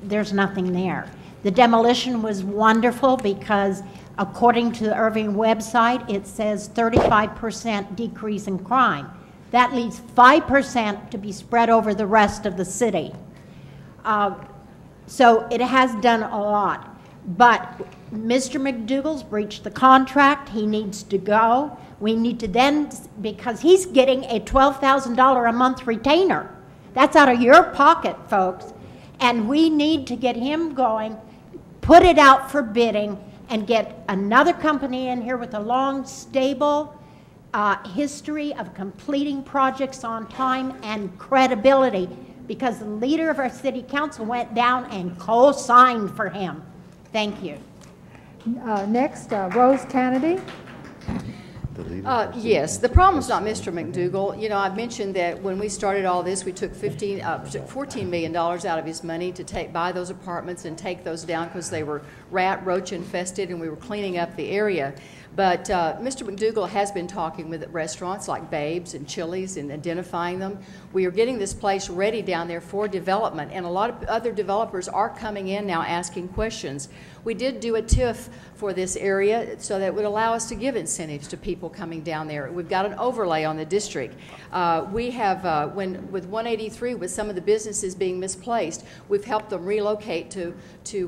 there's nothing there. The demolition was wonderful because, according to the Irving website, it says 35% decrease in crime. That leaves 5% to be spread over the rest of the city. So it has done a lot. But Mr. McDougall's breached the contract. He needs to go. We need to then, because he's getting a $12,000 a month retainer. That's out of your pocket, folks. And we need to get him going, put it out for bidding, and get another company in here with a long, stable history of completing projects on time and credibility, because the leader of our city council went down and co-signed for him. Thank you. Next, Rose Kennedy. Yes, the problem is not Mr. McDougall. You know, I've mentioned that when we started all this, we took $14 million out of his money to buy those apartments and take those down because they were rat, roach infested, and we were cleaning up the area. But Mr. McDougall has been talking with restaurants like Babes and Chili's and identifying them. We are getting this place ready down there for development, and a lot of other developers are coming in now asking questions. We did do a TIF for this area so that would allow us to give incentives to people coming down there. We've got an overlay on the district. We have, with 183, with some of the businesses being misplaced, we've helped them relocate to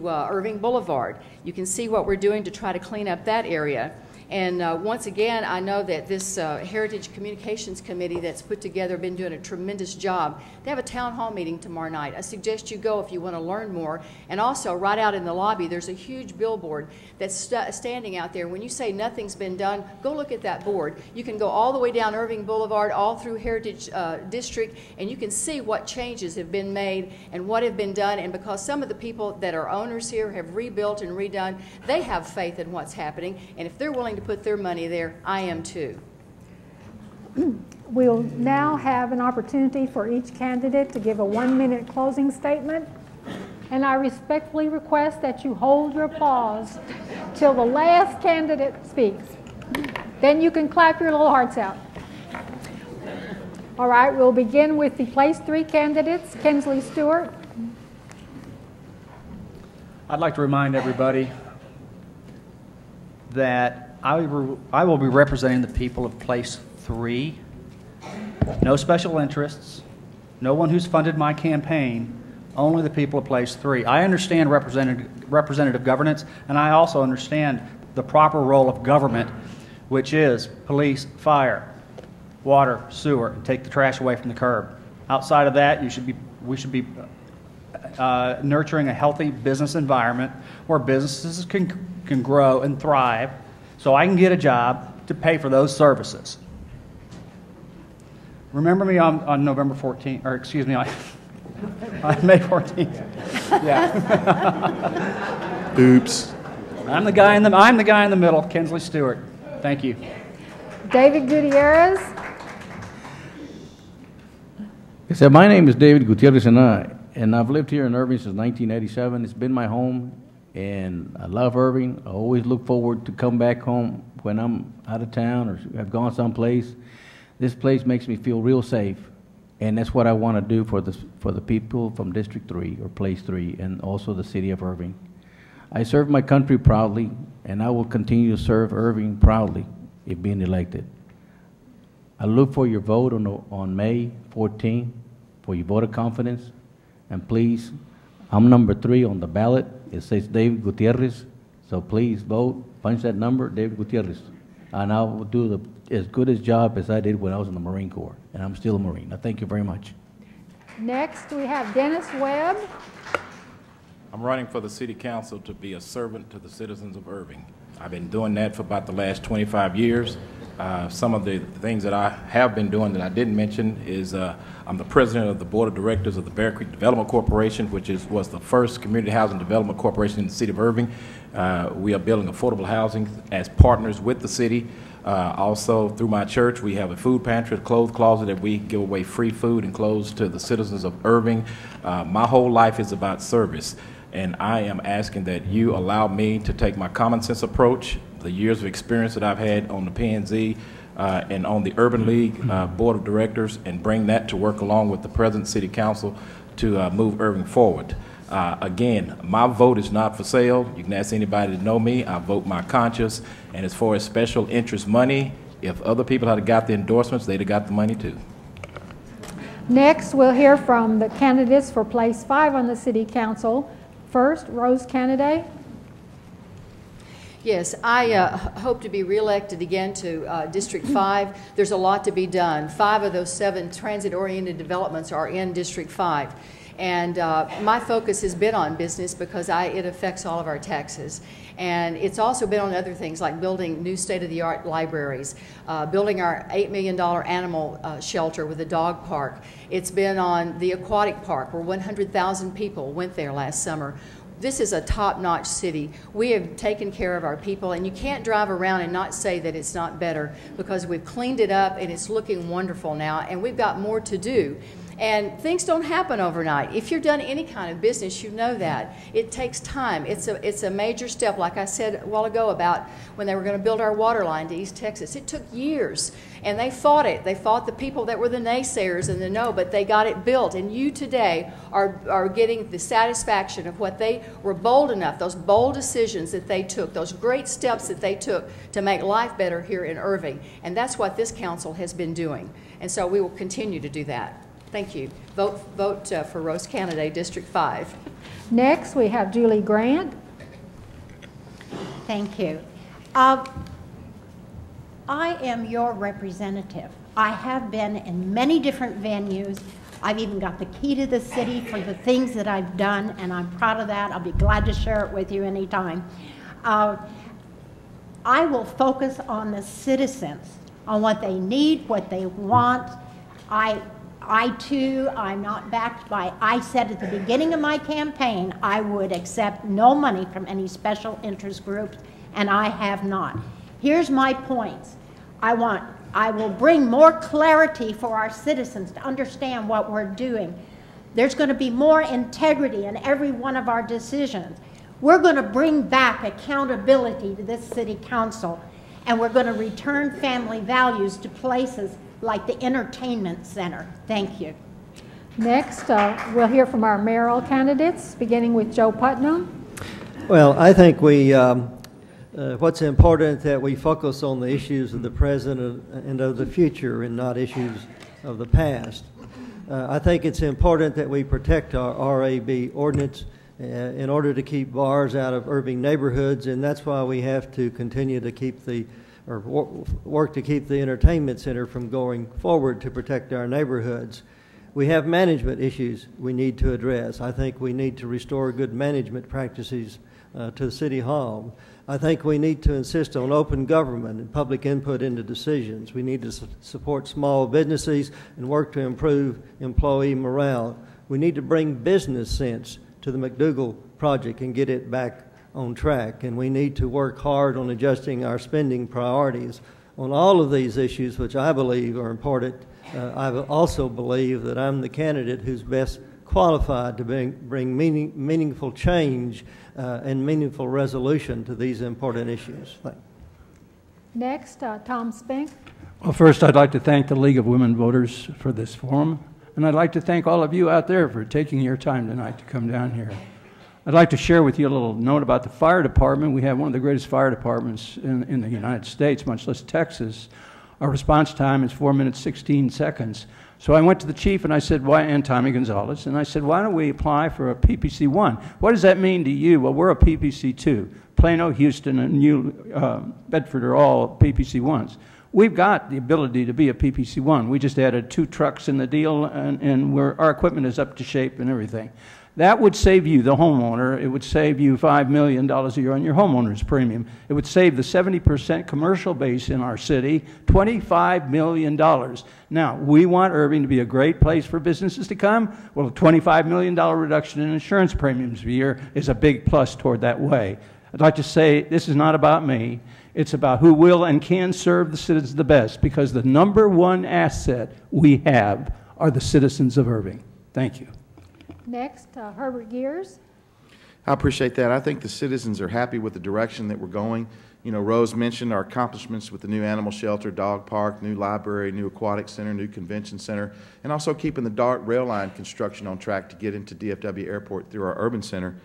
Irving Boulevard. You can see what we're doing to try to clean up that area. And once again, I know that this Heritage Communications Committee that's put together been doing a tremendous job. They have a town hall meeting tomorrow night. I suggest you go if you want to learn more. And also, right out in the lobby, there's a huge billboard that's standing out there. When you say nothing's been done, go look at that board. You can go all the way down Irving Boulevard, all through Heritage District, and you can see what changes have been made and what have been done. And because some of the people that are owners here have rebuilt and redone, they have faith in what's happening. And if they're willing to put their money there, I am too. We'll now have an opportunity for each candidate to give a 1-minute closing statement. And I respectfully request that you hold your applause till the last candidate speaks. Then you can clap your little hearts out. All right, we'll begin with the place 3 candidates. Kinsley Stewart. I'd like to remind everybody that I will be representing the people of place 3. No special interests, no one who's funded my campaign, only the people of place 3. I understand representative governance, and I also understand the proper role of government, which is police, fire, water, sewer, and take the trash away from the curb. Outside of that, we should be nurturing a healthy business environment where businesses can grow and thrive, so I can get a job to pay for those services. Remember me on November 14th, or excuse me, on May 14th. Yeah. Oops. I'm the guy in the middle, Kinsley Stewart. Thank you. David Gutierrez. So my name is David Gutierrez, and I've lived here in Irving since 1987. It's been my home, and I love Irving. I always look forward to come back home when I'm out of town or have gone someplace. This place makes me feel real safe, and that's what I want to do for the people from District 3 or Place 3 and also the city of Irving. I serve my country proudly, and I will continue to serve Irving proudly if being elected. I look for your vote on May 14 for your vote of confidence, and please, I'm number 3 on the ballot. It says David Gutierrez, so please vote, punch that number, David Gutierrez, and I will do as good a job as I did when I was in the Marine Corps, and I'm still a Marine. I thank you very much. Next, we have Dennis Webb. I'm running for the city council to be a servant to the citizens of Irving. I've been doing that for about the last 25 years. Some of the things that I have been doing that I didn't mention is I'm the president of the board of directors of the Bear Creek Development Corporation, which was the first community housing development corporation in the city of Irving. We are building affordable housing as partners with the city. Also, through my church, we have a food pantry, a clothes closet that we give away free food and clothes to the citizens of Irving. My whole life is about service, and I am asking that you allow me to take my common sense approach, the years of experience that I've had on the P&Z and on the Urban League Board of Directors, and bring that to work along with the President City Council to move Irving forward. Again, my vote is not for sale. You can ask anybody to know me. I vote my conscience. And as far as special interest money, if other people had got the endorsements, they'd have got the money too. Next, we'll hear from the candidates for Place 5 on the City Council. First, Rose Canaday. Yes, I hope to be reelected again to District 5. There's a lot to be done. 5 of those 7 transit-oriented developments are in District 5. And my focus has been on business because it affects all of our taxes. And it's also been on other things like building new state-of-the-art libraries, building our $8 million animal shelter with a dog park. It's been on the aquatic park where 100,000 people went there last summer. This is a top-notch city. We have taken care of our people, and you can't drive around and not say that it's not better, because we've cleaned it up and it's looking wonderful now, and we've got more to do. And things don't happen overnight. If you've done any kind of business, you know that. It takes time. It's a major step, like I said a while ago about when they were going to build our water line to East Texas. It took years, and they fought it. They fought the people that were the naysayers and the no, but they got it built. And you today are getting the satisfaction of what they were bold enough, those bold decisions that they took, those great steps that they took to make life better here in Irving. And that's what this council has been doing. And so we will continue to do that. Thank you. Vote for Rose Canaday, District 5. Next, we have Julie Grant. Thank you. I am your representative. I have been in many different venues. I've even got the key to the city for the things that I've done, and I'm proud of that. I'll be glad to share it with you anytime. I will focus on the citizens, on what they need, what they want. I too, I'm not backed by, I said at the beginning of my campaign, I would accept no money from any special interest groups, and I have not. Here's my points. I will bring more clarity for our citizens to understand what we're doing. There's going to be more integrity in every one of our decisions. We're going to bring back accountability to this city council, and we're going to return family values to places like the entertainment center. Thank you. Next, we'll hear from our mayoral candidates, beginning with Joe Putnam. Well, I think what's important that we focus on the issues of the present and of the future and not issues of the past. I think it's important that we protect our RAB ordinance in order to keep bars out of Irving neighborhoods, and that's why we have to continue to keep work to keep the entertainment center from going forward to protect our neighborhoods. We have management issues we need to address. I think we need to restore good management practices to the City Hall. I think we need to insist on open government and public input into decisions. We need to support small businesses and work to improve employee morale. We need to bring business sense to the McDougal project and get it back on track, and we need to work hard on adjusting our spending priorities. On all of these issues, which I believe are important, I also believe that I'm the candidate who's best qualified to bring meaningful change and meaningful resolution to these important issues. Next, Tom Spink. Well, first, I'd like to thank the League of Women Voters for this forum, and I'd like to thank all of you out there for taking your time tonight to come down here. I'd like to share with you a little note about the fire department. We have one of the greatest fire departments in the United States, much less Texas. Our response time is 4 minutes, 16 seconds. So I went to the chief and I said, why, and Tommy Gonzalez, and I said, why don't we apply for a PPC 1? What does that mean to you? Well, we're a PPC 2. Plano, Houston, and New Bedford are all PPC 1s. We've got the ability to be a PPC 1. We just added 2 trucks in the deal, and our equipment is up to shape and everything. That would save you, the homeowner, it would save you $5 million a year on your homeowner's premium. It would save the 70% commercial base in our city $25 million. Now, we want Irving to be a great place for businesses to come. Well, a $25 million reduction in insurance premiums a year is a big plus toward that way. I'd like to say this is not about me. It's about who will and can serve the citizens the best, because the #1 asset we have are the citizens of Irving. Thank you. Next, Herbert Gears. I appreciate that. I think the citizens are happy with the direction that we're going. You know, Rose mentioned our accomplishments with the new animal shelter, dog park, new library, new aquatic center, new convention center, and also keeping the DART rail line construction on track to get into DFW Airport through our urban center.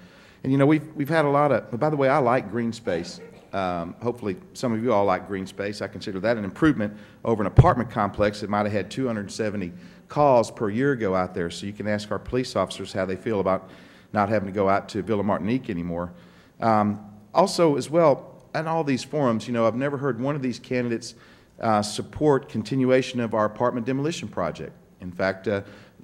And you know, we've had a lot of, by the way, I like green space. Hopefully some of you all like green space. I consider that an improvement over an apartment complex that might have had 270 calls per year ago out there. So you can ask our police officers how they feel about not having to go out to Villa Martinique anymore. Also as well, in all these forums, you know, I've never heard one of these candidates support continuation of our apartment demolition project. In fact,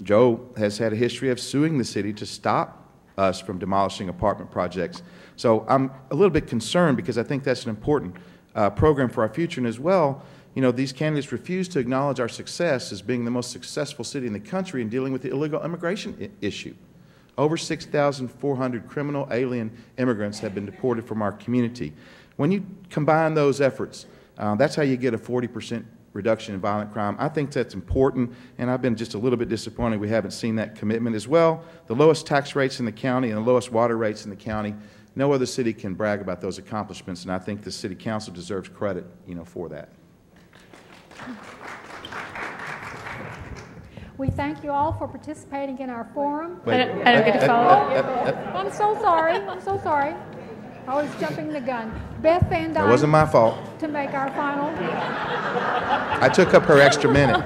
Joe has had a history of suing the city to stop us from demolishing apartment projects. So I'm a little bit concerned, because I think that's an important program for our future. And as well, you know, these candidates refuse to acknowledge our success as being the most successful city in the country in dealing with the illegal immigration issue. Over 6,400 criminal alien immigrants have been deported from our community. When you combine those efforts, that's how you get a 40% reduction in violent crime. I think that's important, and I've been just a little bit disappointed we haven't seen that commitment as well. The lowest tax rates in the county and the lowest water rates in the county. No other city can brag about those accomplishments, and I think the City Council deserves credit, you know, for that. We thank you all for participating in our forum. I don't get to follow up. I'm so sorry. I'm so sorry. I was jumping the gun. Beth Van Dyne. That wasn't my fault. To make our final. I took up her extra minute.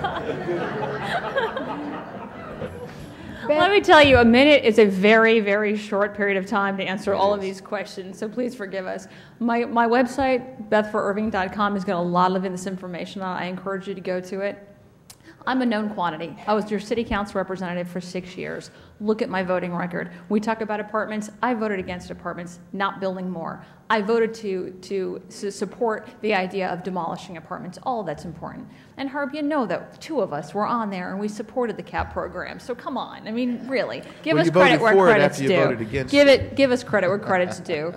Let me tell you, a minute is a very, very short period of time to answer all of these questions, so please forgive us. My website, bethforirving.com, has got a lot of this information on it. I encourage you to go to it. I'm a known quantity. I was your city council representative for 6 years. Look at my voting record. We talk about apartments. I voted against apartments, not building more. I voted to support the idea of demolishing apartments. All of that's important. And Herb, you know that 2 of us were on there and we supported the CAP program. So come on. I mean, really, give us credit where credit's due. Give us credit where credit's due.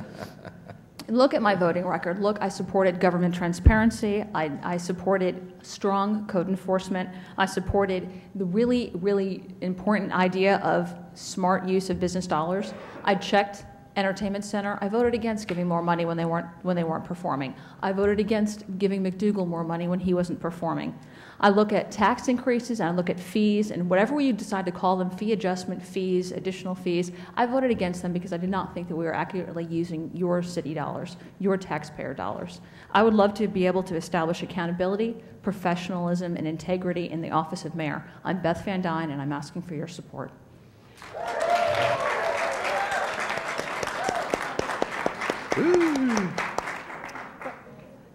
Look at my voting record. Look, I supported government transparency. I supported strong code enforcement. I supported the really, really important idea of smart use of business dollars. I checked entertainment center. I voted against giving more money when they weren't performing. I voted against giving McDougal more money when he wasn't performing. I look at tax increases, and I look at fees, and whatever you decide to call them, fee adjustment fees, additional fees, I voted against them because I did not think that we were accurately using your city dollars, your taxpayer dollars. I would love to be able to establish accountability, professionalism, and integrity in the office of mayor. I'm Beth Van Dyne, and I'm asking for your support.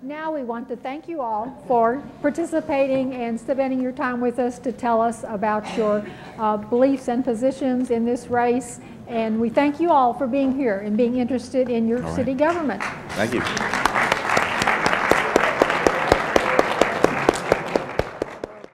Now we want to thank you all for participating and spending your time with us to tell us about your beliefs and positions in this race. And we thank you all for being here and being interested in your city government. Thank you.